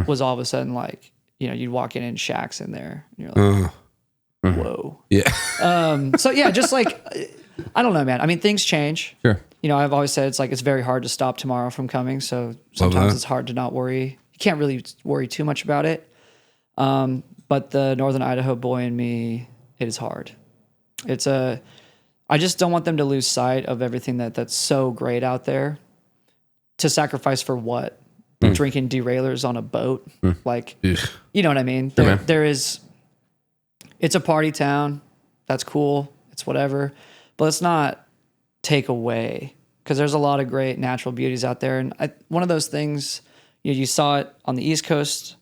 was all of a sudden like, you'd walk in and Shaq's in there. And you're like, whoa. Yeah. So yeah, just like, I don't know, man. I mean, things change. Sure. I've always said it's very hard to stop tomorrow from coming. So sometimes it's hard to not worry. You can't really worry too much about it. But the Northern Idaho boy in me, it is hard. I just don't want them to lose sight of everything that's so great out there. To sacrifice for what? Drinking derailers on a boat? Like, you know what I mean? It's a party town. That's cool. It's whatever. But let's not take away, because there's a lot of great natural beauties out there. And one of those things, you saw it on the East Coast,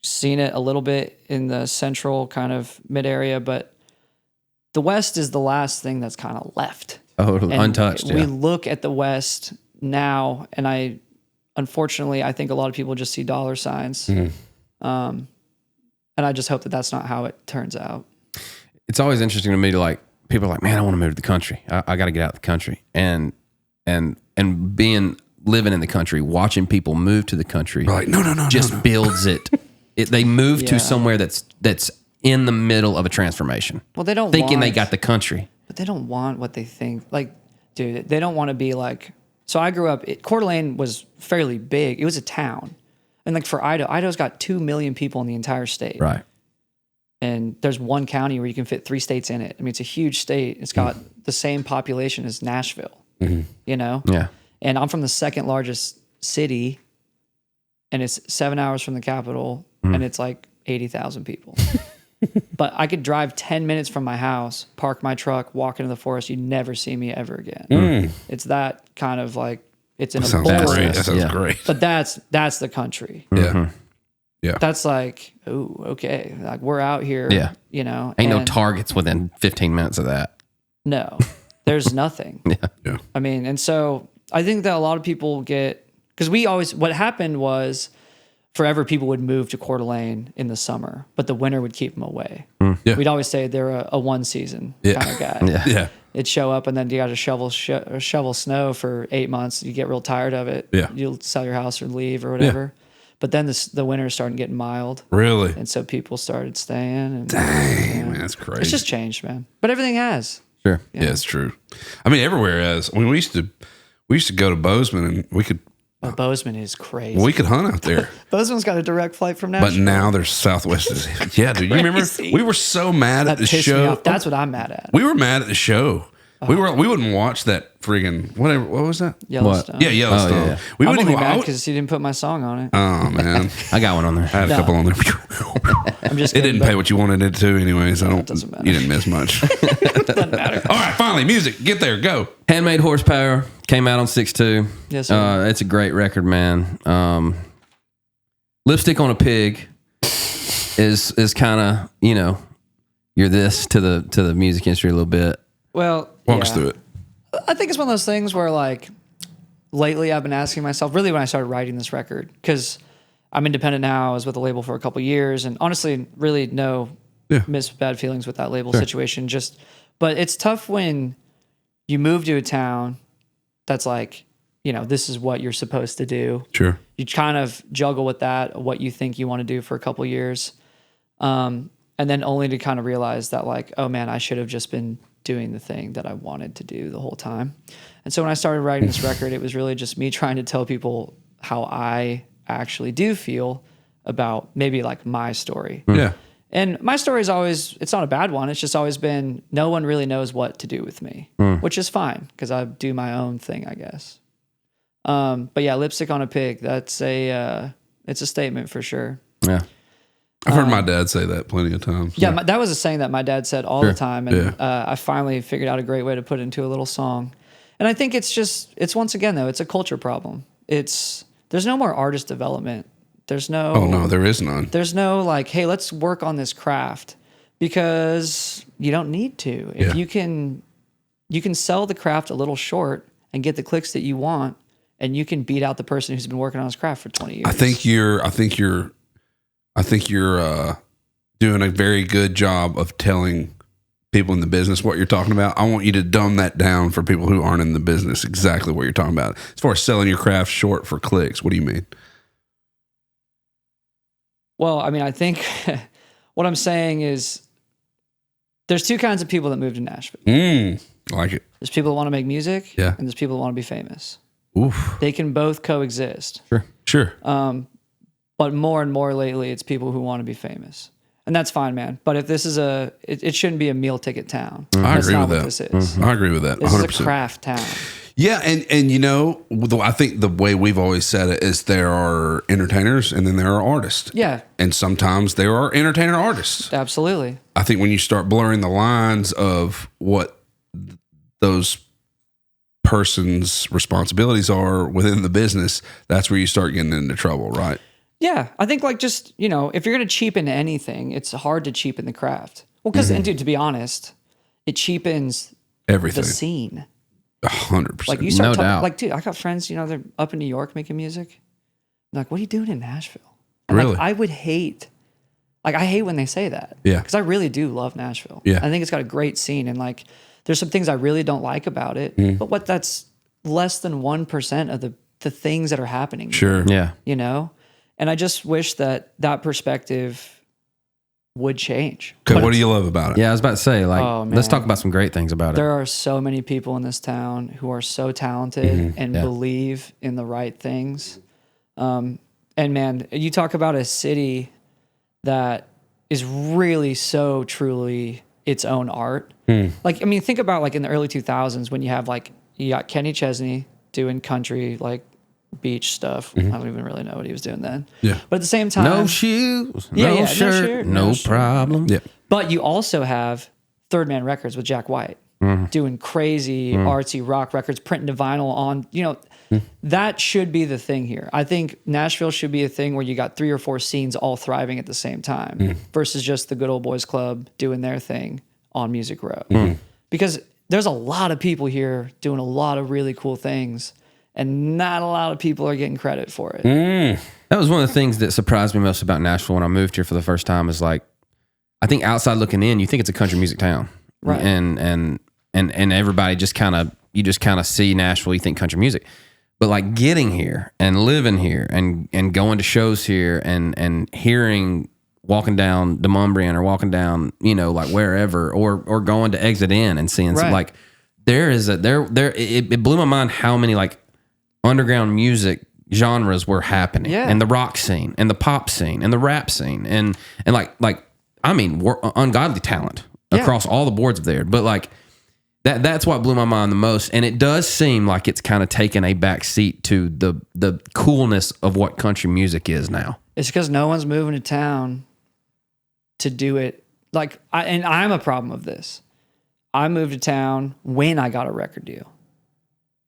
seen it a little bit in the central kind of mid area, but the West is the last thing that's kind of left. Oh, untouched. We look at the West now, and unfortunately, I think a lot of people just see dollar signs. And I just hope that that's not how it turns out. It's always interesting to me to people are like, man, I want to move to the country. I got to get out of the country. And living in the country, watching people move to the country, like, no, just builds it. They move to somewhere that's in the middle of a transformation. Well, they don't thinking they got the country, but they don't want what they think. Like, dude, they don't want to be like. So I grew up. Coeur d'Alene was fairly big. It was a town, and for Idaho's got 2 million people in the entire state. Right. And there's one county where you can fit 3 states in it. I mean, it's a huge state. It's got the same population as Nashville. Yeah. And I'm from the 2nd largest city, and it's 7 hours from the capital, and it's like 80,000 people. But I could drive 10 minutes from my house, park my truck, walk into the forest. You'd never see me ever again. It's that kind of it's in a bowl. That sounds great. But that's the country. Yeah. Yeah. That's like, oh, okay. Like, we're out here. Yeah. Ain't no targets within 15 minutes of that. No, there's nothing. Yeah. I mean, and so I think that a lot of people because what happened was forever people would move to Coeur d'Alene in the summer, but the winter would keep them away. Yeah. We'd always say they're a one season kind of guy. Yeah. It'd show up and then you got to shovel snow for 8 months. You get real tired of it. Yeah. You'll sell your house or leave or whatever. But then the winter started getting mild. Really? And so people started staying. And, dang, man, that's crazy. It's just changed, man. But everything has. Sure. Yeah, it's true. I mean, everywhere has. I mean, we used to go to Bozeman, and we could. Oh, Bozeman is crazy. We could hunt out there. Bozeman's got a direct flight from Nashville. But now there's Southwest. Yeah, dude. You remember? We were so mad at the show. That's what I'm mad at. We were mad at the show. We wouldn't watch that friggin' whatever. What was that? Yellowstone. Yeah, Yellowstone. Oh, yeah. We I'm wouldn't only mad watch. because he didn't put my song on it. Oh man, I got one on there. I had a couple on there. I'm just. It didn't pay what you wanted it to, anyways. It doesn't matter. You didn't miss much. Doesn't matter. All right, finally, music. Get there, go. Handmade Horsepower came out on 6/2. Yes, sir. It's a great record, man. Lipstick on a Pig is kind of you're this to the music industry a little bit. Well, Walk us through it. I think it's one of those things where lately I've been asking myself, really when I started writing this record, because I'm independent now. I was with a label for a couple years, and honestly, really no bad feelings with that label situation. But it's tough when you move to a town that's this is what you're supposed to do. Sure. You kind of juggle with that, what you think you want to do for a couple years. And then only to kind of realize that oh man, I should have just been doing the thing that I wanted to do the whole time. And so when I started writing this record, it was really just me trying to tell people how I actually do feel about maybe my story. Yeah. And my story is always, it's not a bad one. It's just always been, no one really knows what to do with me, which is fine because I do my own thing, I guess. But yeah, Lipstick on a Pig, it's a statement for sure. Yeah. I've heard my dad say that plenty of times. Yeah, that was a saying that my dad said all the time. And I finally figured out a great way to put it into a little song. And I think it's once again though, it's a culture problem. There's no more artist development. There's no. Oh no, there is none. There's no like, hey, let's work on this craft, because you don't need to. If you can sell the craft a little short and get the clicks that you want, and you can beat out the person who's been working on his craft for 20 years. I think you're doing a very good job of telling people in the business what you're talking about. I want you to dumb that down for people who aren't in the business, exactly what you're talking about. As far as selling your craft short for clicks, what do you mean? Well, I mean, I think what I'm saying is there's two kinds of people that move to Nashville. I like it. There's people that want to make music, and there's people that want to be famous. Oof. They can both coexist. Sure. But more and more lately, it's people who want to be famous. And that's fine, man. But if this is it shouldn't be a meal ticket town. I agree with that. This is. I agree with that. 100%. This is a craft town. Yeah, and you know, I think the way we've always said it is there are entertainers and then there are artists. Yeah. And sometimes there are entertainer artists. Absolutely. I think when you start blurring the lines of what those person's responsibilities are within the business, that's where you start getting into trouble, right? Yeah. I think like just, you know, if you're going to cheapen anything, it's hard to cheapen the craft. Well, because, and dude, to be honest, it cheapens everything. The scene. 100%. Like you start No talking, doubt. like, dude, I got friends, you know, they're up in New York making music. I'm like, what are you doing in Nashville? And Really? Like, I hate when they say that. Yeah. Because I really do love Nashville. Yeah. I think it's got a great scene. And like, there's some things I really don't like about it. But that's less than 1% of the things that are happening. Sure. Yeah. You know? And I just wish that perspective would change. Okay, what do you love about it? Yeah, I was about to say, like, Oh, man. let's talk about some great things about it. There are so many people in this town who are so talented and believe in the right things. And man, you talk about a city that is really so truly its own art. Like, I mean, think about like in the early 2000s when you got Kenny Chesney doing country, like beach stuff. I don't even really know what he was doing then. Yeah. But at the same time, No shoes, no shirt, no problem. Yeah. but you also have Third Man Records with Jack White doing crazy artsy rock records, printing to vinyl on, you know, that should be the thing here. I think Nashville should be a thing where you got 3 or 4 scenes all thriving at the same time versus just the Good Old Boys Club doing their thing on Music Row. Because there's a lot of people here doing a lot of really cool things, and not a lot of people are getting credit for it. That was one of the things that surprised me most about Nashville when I moved here for the first time. Is like, I think outside looking in, you think it's a country music town, Right. And everybody just kind of see Nashville, you think country music, but like getting here and living here and going to shows here and hearing, walking down DeMumbrian or walking down, you know, like wherever, or going to Exit In and seeing some, like it blew my mind how many like underground music genres were happening, and the rock scene and the pop scene and the rap scene and like I mean ungodly talent across all the boards there, but like that's what blew my mind the most. And it does seem like it's kind of taken a back seat to the coolness of what country music is now. It's because no one's moving to town to do it. Like, I'm a problem of this. I moved to town when I got a record deal.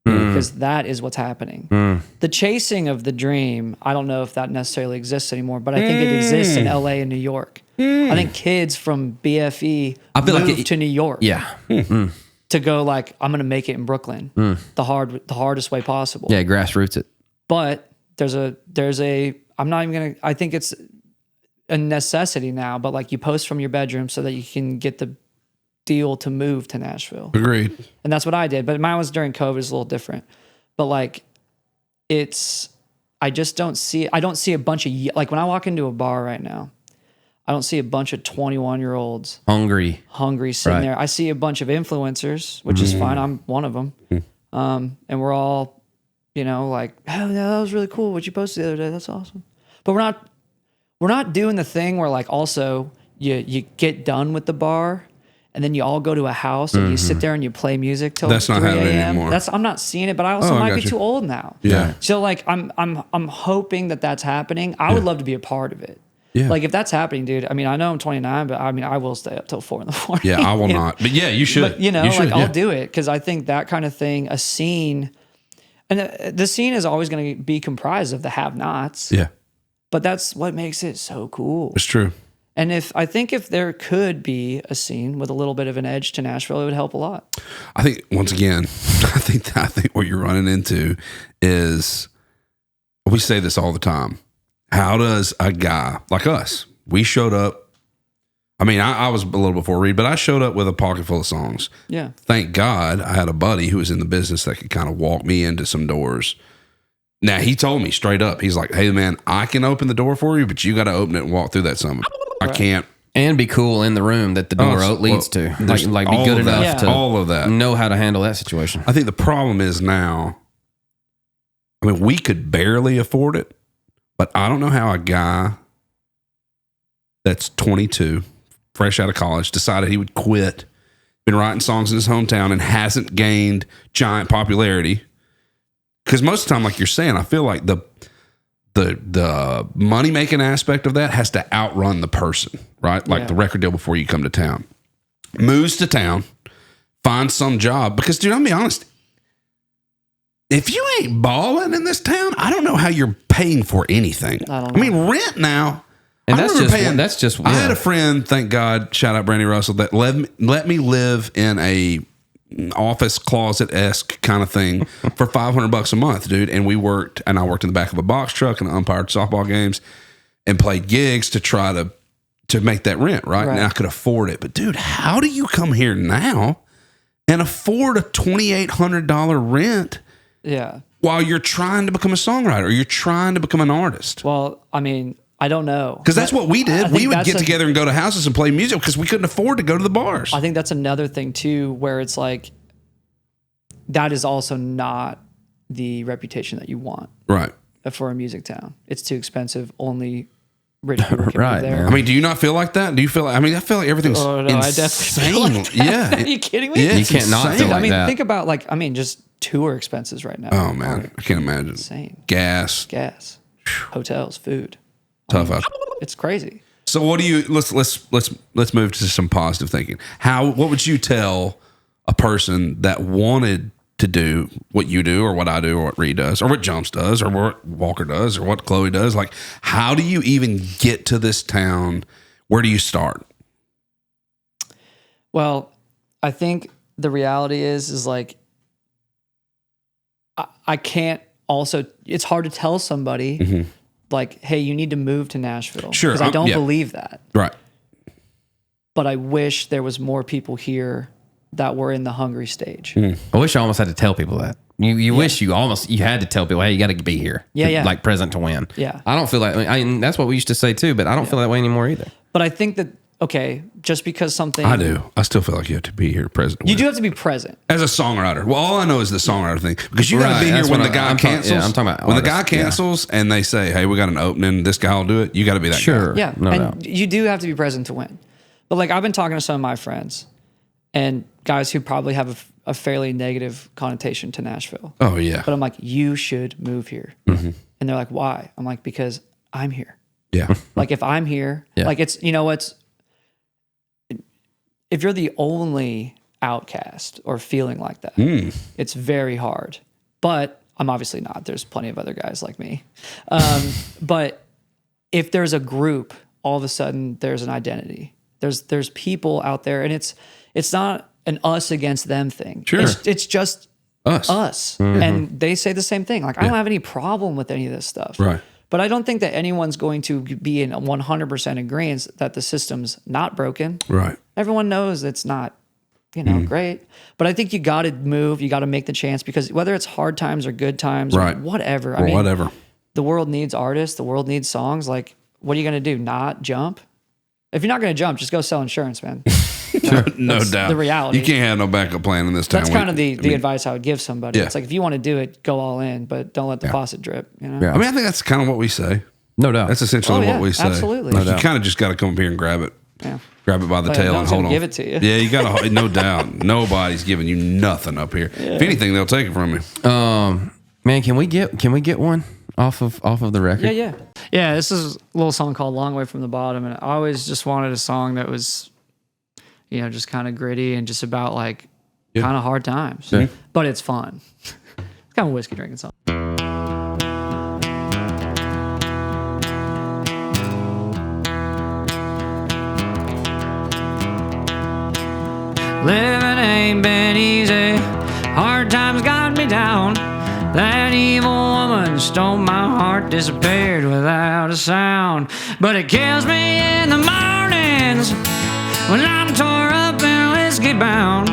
Because that is what's happening. The chasing of the dream, I don't know if that necessarily exists anymore, but I think it exists in LA and New York. I think kids from BFE move to New York. Yeah. To go like, I'm going to make it in Brooklyn the hardest way possible. Yeah, grassroots it. But there's a I'm not even going to, I think it's a necessity now, but like you post from your bedroom so that you can get the deal to move to Nashville. Agreed. And that's what I did. But mine was during COVID, it's a little different. But like, I don't see a bunch of, like when I walk into a bar right now, I don't see a bunch of 21-year-olds hungry sitting there. I see a bunch of influencers, which is fine. I'm one of them. And we're all, you know, like, oh, yeah, that was really cool what you posted the other day. That's awesome. But we're not doing the thing where like also you get done with the bar and then you all go to a house and you sit there and you play music till 3 That's not happening a.m. anymore. I'm not seeing it, but I also might be too old now. Yeah. So like I'm hoping that that's happening. I would love to be a part of it. Yeah. Like if that's happening, dude, I mean, I know I'm 29, but I mean, I will stay up till 4 a.m. Yeah, I will not. But yeah, you should. But, you know, You should, I'll do it because I think that kind of thing, a scene, and the scene is always going to be comprised of the have-nots. Yeah. But that's what makes it so cool. It's true. And I think if there could be a scene with a little bit of an edge to Nashville, it would help a lot. I think once again, I think what you're running into is, we say this all the time. How does a guy like us? We showed up. I mean, I was a little before Reed, but I showed up with a pocket full of songs. Yeah. Thank God I had a buddy who was in the business that could kind of walk me into some doors. Now, he told me straight up, he's like, hey, man, I can open the door for you, but you got to open it and walk through that something. I can't. And be cool in the room that the door leads to. Like be good enough to all of that. Know how to handle that situation. I think the problem is now, I mean, we could barely afford it, but I don't know how a guy that's 22, fresh out of college, decided he would quit, been writing songs in his hometown and hasn't gained giant popularity. Because most of the time, like you're saying, I feel like the money-making aspect of that has to outrun the person, right? Like the record deal before you come to town. Moves to town, finds some job. Because, dude, I'll be honest, if you ain't balling in this town, I don't know how you're paying for anything. I mean, rent now. And that's just I had a friend, thank God, shout out Brandy Russell, that let me live in a office closet-esque kind of thing for $500 a month, dude. And I worked in the back of a box truck and umpired softball games and played gigs to try to make that rent, right? And I could afford it. But dude, how do you come here now and afford a $2,800 rent? Yeah. While you're trying to become a songwriter or you're trying to become an artist? Well, I mean, I don't know. Because that's what we did. We would get together and go to houses and play music because we couldn't afford to go to the bars. I think that's another thing too, where it's like, that is also not the reputation that you want. Right. For a music town. It's too expensive. Only rich people can right, live there. Man. I mean, do you not feel like that? Do you feel like, I mean, I feel like everything's insane. I definitely feel like that. Yeah. Are you kidding me? Yeah, you can't not feel like I mean, that. think about just tour expenses right now. Oh man, I can't imagine. Insane. Gas, hotels, food. tough out. It's crazy. So what do you? Let's move to some positive thinking. What would you tell a person that wanted to do what you do, or what I do, or what Reed does, or what Jumps does, or what Walker does, or what Chloe does? Like, how do you even get to this town? Where do you start? Well, I think the reality is like, I can't also, it's hard to tell somebody like, hey, you need to move to Nashville. Sure. Because I don't believe that. Right. But I wish there was more people here that were in the hungry stage. I wish I almost had to tell people that. You wish you had to tell people, hey, you got to be here. Yeah. Like present to win. Yeah. I don't feel like, that's what we used to say too, but I don't feel that way anymore either. But I think that, okay, just because something... I do. I still feel like you have to be here present. You do have to be present. As a songwriter. Well, all I know is the songwriter thing. Because you got to be here when the guy cancels. I'm talking about when the guy cancels and they say, hey, we got an opening, this guy will do it. You got to be that guy. Yeah. No and doubt. you do have to be present to win. But like, I've been talking to some of my friends and guys who probably have a fairly negative connotation to Nashville. Oh, yeah. But I'm like, you should move here. And they're like, why? I'm like, because I'm here. Yeah. Like, if I'm here, like it's, if you're the only outcast or feeling like that, it's very hard. But I'm obviously not. There's plenty of other guys like me. But if there's a group, all of a sudden there's an identity. There's people out there, and it's not an us against them thing. Sure. It's just us. And they say the same thing. Like, I don't have any problem with any of this stuff. Right. But I don't think that anyone's going to be in 100% agreement that the system's not broken. Right. Everyone knows it's not, great. But I think you got to move. You got to make the chance, because whether it's hard times or good times or whatever. I mean, whatever. The world needs artists. The world needs songs. Like, what are you going to do? Not jump? If you're not going to jump, just go sell insurance, man. No doubt. The reality. You can't have no backup plan in this town. That's kind of the advice I would give somebody. Yeah. It's like, if you want to do it, go all in, but don't let the faucet drip. Yeah. I mean, I think that's kind of what we say. No doubt. That's essentially what we say. Absolutely. Like, you kind of just got to come up here and grab it. Yeah. Grab it by the tail and hold on. Give it to you. Yeah, you got to. No doubt. Nobody's giving you nothing up here. Yeah. If anything, they'll take it from you. Man, can we get one? off of the record? Yeah. This is a little song called "Long Way from the Bottom," and I always just wanted a song that was, just kind of gritty and just about like kind of hard times, but it's fun. It's kind of a whiskey drinking song. Living ain't been easy. Hard times got me down. That evil woman stole my heart, disappeared without a sound. But it kills me in the mornings when I'm tore up and whiskey bound.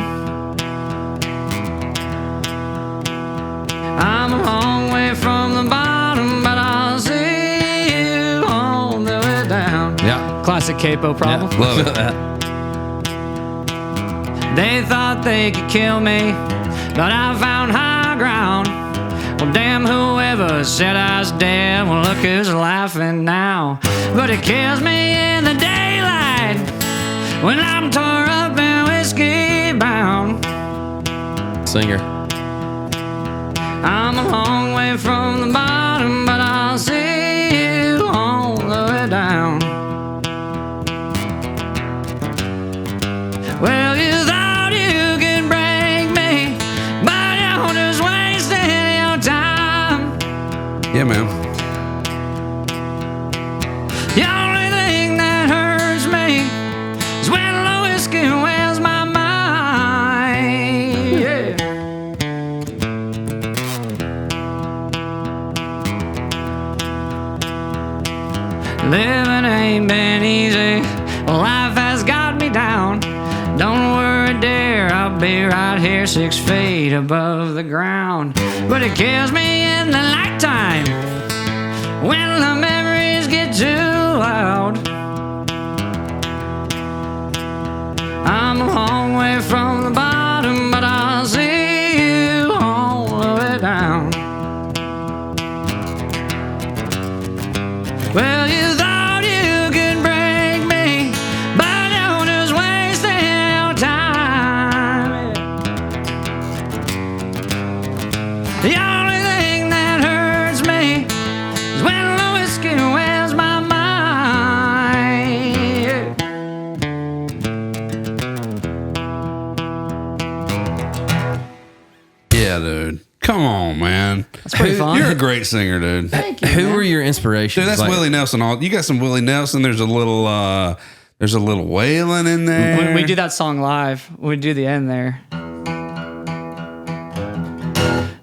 I'm a long way from the bottom, but I'll see you on the way down. Yeah. Classic capo problem. Yeah, love it. They thought they could kill me, but I found high ground. Well, damn, whoever said I was dead, well, look who's laughing now. But it kills me in the daylight when I'm tore up and whiskey bound. Singer. I'm a long way from the bottom, but I'll see you all the way down. Well, you thought you could break me, but you're just wasting your time. Yeah, man. The only thing that hurts me is when the whiskey wears my mind. Yeah. Living ain't been easy. Life has got me down. Don't worry, dear, I'll be right here 6 feet above the ground. But it kills me in the nighttime when the memories get too loud. I'm a long way from the bottom, but I'll see you all the way down. Well, you thought you could break me, but you're just wasting your time. The only thing that hurts me is when the whiskey wears my mind. Yeah, dude. Come on, man. That's pretty fun. You're a great singer, dude. Thank you. Who man. were your inspirations? Dude, that's Willie Nelson. You got some Willie Nelson. There's a little wailing in there. When we do that song live, we do the end there.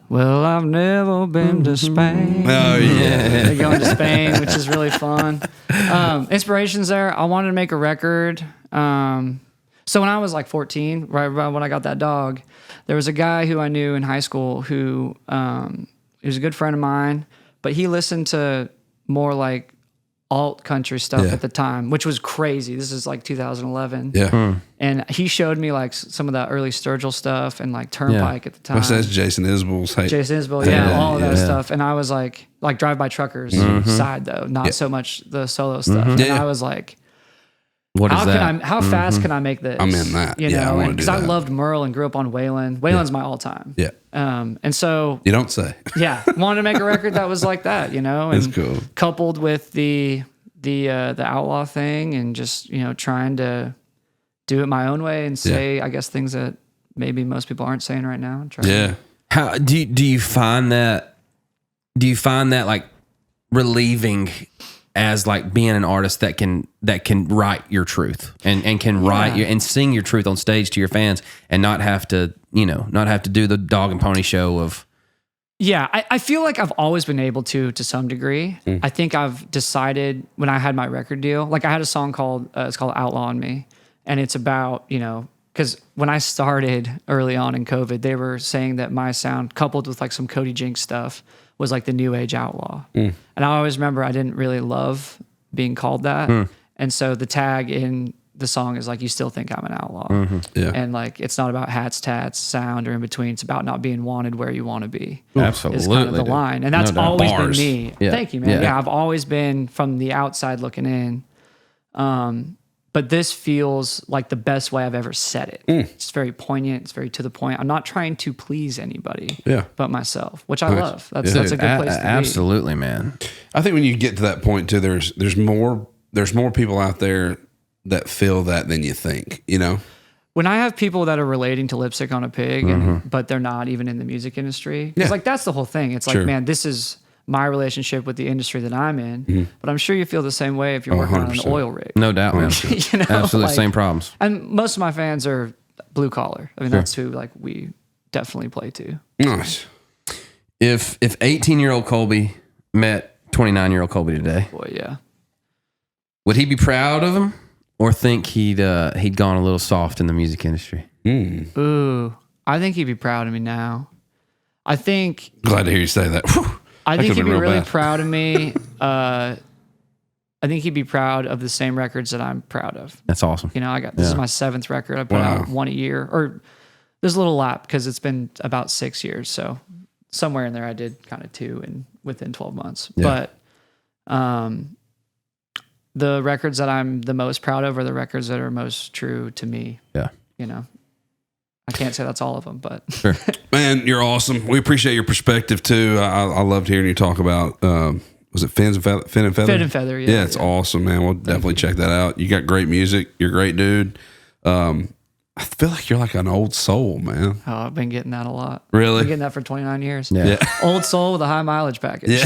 Well, I've never been to Spain. Oh yeah. They're going to Spain, which is really fun. Inspirations there. I wanted to make a record. So when I was like 14, right around when I got that dog, there was a guy who I knew in high school who he was a good friend of mine, but he listened to more like alt country stuff at the time, which was crazy. This is like 2011. Yeah. And he showed me like some of that early Sturgill stuff and like Turnpike at the time. That's Jason Isbell's. Jason Isbell, all of that stuff. And I was like Drive-By Truckers side though, not so much the solo stuff. And I was like, what is that? How fast can I make this? I'm in that. You Yeah, I know, wanna do because I that. loved Merle and grew up on Waylon. Waylon's my all-time. Yeah. And so You don't say. wanted to make a record that was like that, you know, and That's cool. coupled with the outlaw thing and just, you know, trying to do it my own way and say, I guess, things that maybe most people aren't saying right now. And try Yeah. How do you find that? Do you find that like relieving as like being an artist that can write your truth and can write your, and sing your truth on stage to your fans and not have to do the dog and pony show of. Yeah, I feel like I've always been able to some degree. I think I've decided when I had my record deal, like I had a song called, it's called Outlaw on Me. And it's about, you know, because when I started early on in COVID, they were saying that my sound coupled with like some Cody Jinks stuff was like the new age outlaw. And I always remember I didn't really love being called that. And so the tag in the song is like, you still think I'm an outlaw. Yeah. And like, it's not about hats, tats, sound, or in between. It's about not being wanted where you want to be. Absolutely. Is kind of the line. And that's always Bars. been me. Yeah. Thank you, man. Yeah. Yeah, I've always been from the outside looking in. But But this feels like the best way I've ever said it. It's very poignant. It's very to the point. I'm not trying to please anybody but myself, which I love. That's a good place to be. Absolutely, man. I think when you get to that point too, there's more people out there that feel that than you think, you know? When I have people that are relating to lipstick on a pig, but they're not even in the music industry, it's like, that's the whole thing. It's like, man, this is my relationship with the industry that I'm in, but I'm sure you feel the same way if you're working on an oil rig. No doubt, man. You know, absolutely, same problems. And most of my fans are blue collar. I mean, that's who like we definitely play to. Nice. If 18-year-old Colby met 29-year-old Colby today, Boy, yeah. would he be proud of him, or think he'd gone a little soft in the music industry? Ooh, I think he'd be proud of me now. I think. Glad to hear you say that. Whew. I think he'd be really proud of me. I think he'd be proud of the same records that I'm proud of. That's awesome. You know, this is my 7th record. I put out one a year, or there's a little lap because it's been about 6 years. So somewhere in there, I did kind of 2 and within 12 months. Yeah. But the records that I'm the most proud of are the records that are most true to me. Yeah. You know, I can't say that's all of them, but sure. Man, you're awesome. We appreciate your perspective too. I loved hearing you talk about, was it Fin and Feather? Fin and Feather, yeah. Yeah, it's awesome, man. We'll definitely check that out. You got great music. You're a great dude. I feel like you're like an old soul, man. Oh, I've been getting that a lot. Really? I've been getting that for 29 years. Yeah. Old soul with a high mileage package. Yeah.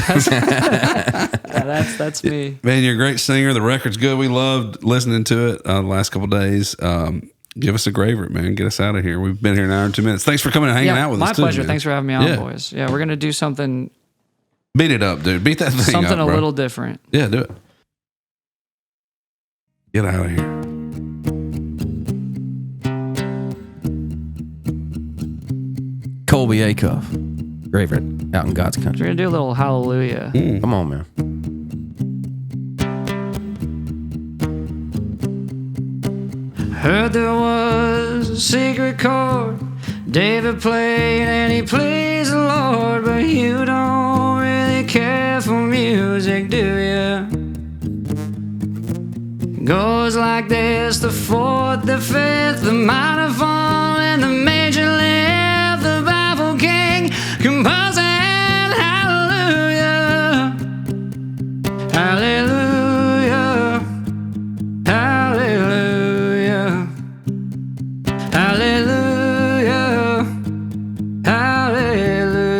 That's me. Man, you're a great singer. The record's good. We loved listening to it the last couple of days. Give us a graver, man. Get us out of here. We've been here an hour and 2 minutes. Thanks for coming and hanging out with us. My pleasure. Thanks for having me on, boys. Yeah, we're going to do something. Beat it up, dude. Beat that thing something up, a little different. Yeah, do it. Get out of here. Colby Acuff, graver out in God's country. We're going to do a little hallelujah. Come on, man. Heard there was a secret chord David played and he pleased the Lord, but you don't really care for music, do you? It goes like this: the 4th, the 5th, the minor fall, and the major lift, the baffled king composing hallelujah, hallelujah, hallelujah, hallelujah, hallelujah.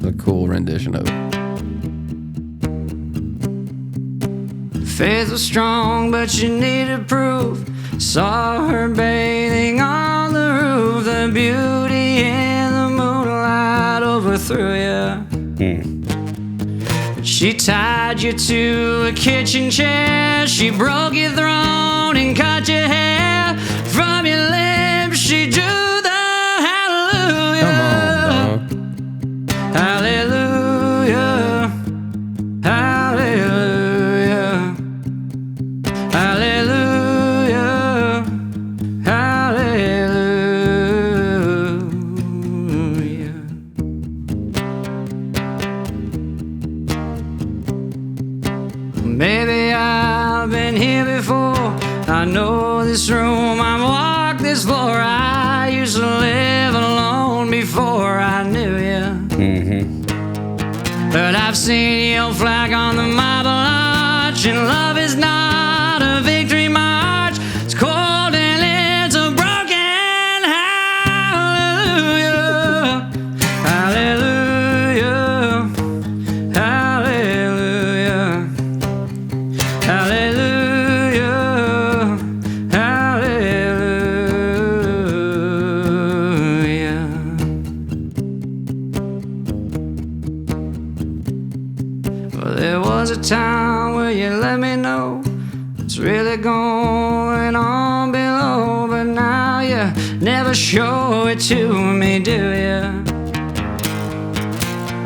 A cool rendition of it. Faith was strong, but you needed proof. Saw her bathing on the roof. The beauty in the moonlight overthrew you. She tied you to a kitchen chair. She broke your throne and cut your hair. From your lips she drew the hallelujah. Come on, dog. Hallelujah, hallelujah, hallelujah, hallelujah. Maybe I've been here before. I know this room, I've walked this floor. I used to live alone before I knew you. But I've seen your flag on the marble arch, and love is not a victory march. It's cold and it's a broken hallelujah, hallelujah, hallelujah, hallelujah, hallelujah. Well, there was a time where you let me know what's really going on below, but now you never show it to me, do you?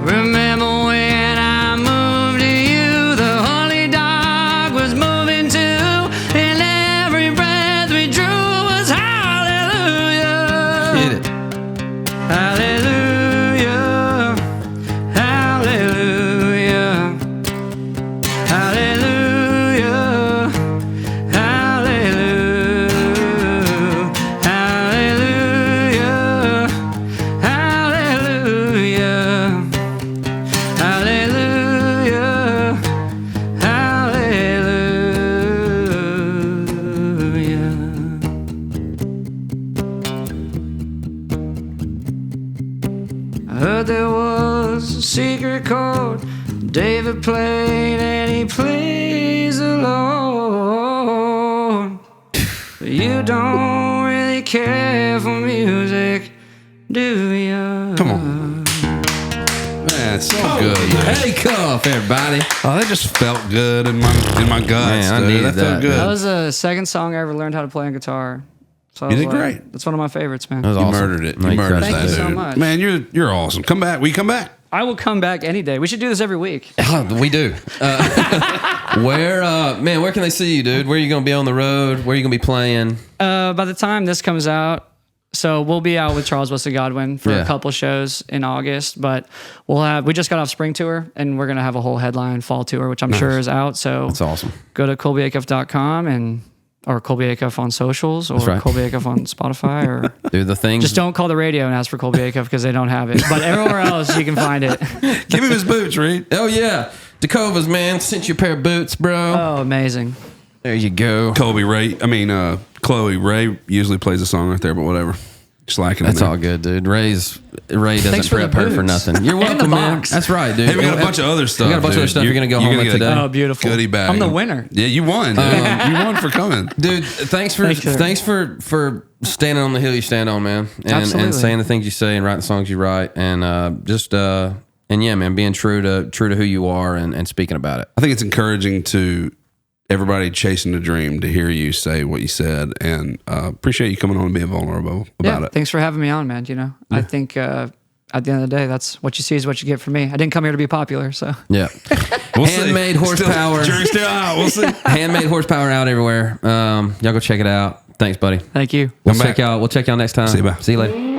Remember when I moved to you, the holy dog was moving too, and every breath we drew was hallelujah. Hit it. Hallelujah, hallelujah, hallelujah. record. David played and he plays alone. But you don't really care for music, do you? Come on. Man, it's so good. Hey, Cuff, everybody. Oh, that just felt good in my guts. Man, I dude. needed That felt that. good. That was the second song I ever learned how to play on guitar. So You did great. That's one of my favorites, man. That was You awesome. murdered it. No, You murdered crushed that, it. dude. Thank you so much. Man, you're awesome. Come back. Will you come back? I will come back any day. We should do this every week. We do. Where can they see you, dude? Where are you going to be on the road? Where are you going to be playing? By the time this comes out, so we'll be out with Charles Weston Godwin for Yeah. a couple shows in August, but we just got off spring tour and we're going to have a whole headline fall tour, which I'm sure is out. So That's awesome. go to colbyacuff.com or Colby Acuff on socials or right. Colby Acuff on Spotify or Do the things. just don't call the radio and ask for Colby Acuff because they don't have it. But everywhere else you can find it. Give him his boots, Reed. Oh, yeah. Dakova's, man. Sent you a pair of boots, bro. Oh, amazing. There you go. Chloe Ray usually plays a song right there, but whatever. Just liking it. That's all good, dude. Ray doesn't Thanks for the prep her for boots. nothing. You're And the welcome, man. box. That's right, dude. Hey, we got a bunch of other stuff. We got a bunch of other dude. stuff you're going to go home with today. Oh, beautiful. Goodie bag. I'm the winner. Yeah, you won. Dude. You won for coming. Dude, thanks for standing on the hill you stand on, man, Absolutely. and saying the things you say and writing the songs you write, and yeah, man, being true to who you are and speaking about it. I think it's encouraging to everybody chasing a dream to hear you say what you said, and appreciate you coming on and being vulnerable about it. Thanks for having me on, man. I think at the end of the day, that's what you see is what you get from me. I didn't come here to be popular, so Yeah, We'll see. handmade horsepower. Jury's still out. We'll see. Handmade horsepower out everywhere. Y'all go check it out. Thanks, buddy. thank you. We'll Come check y'all. We'll check y'all next time. See you, bye. See you later.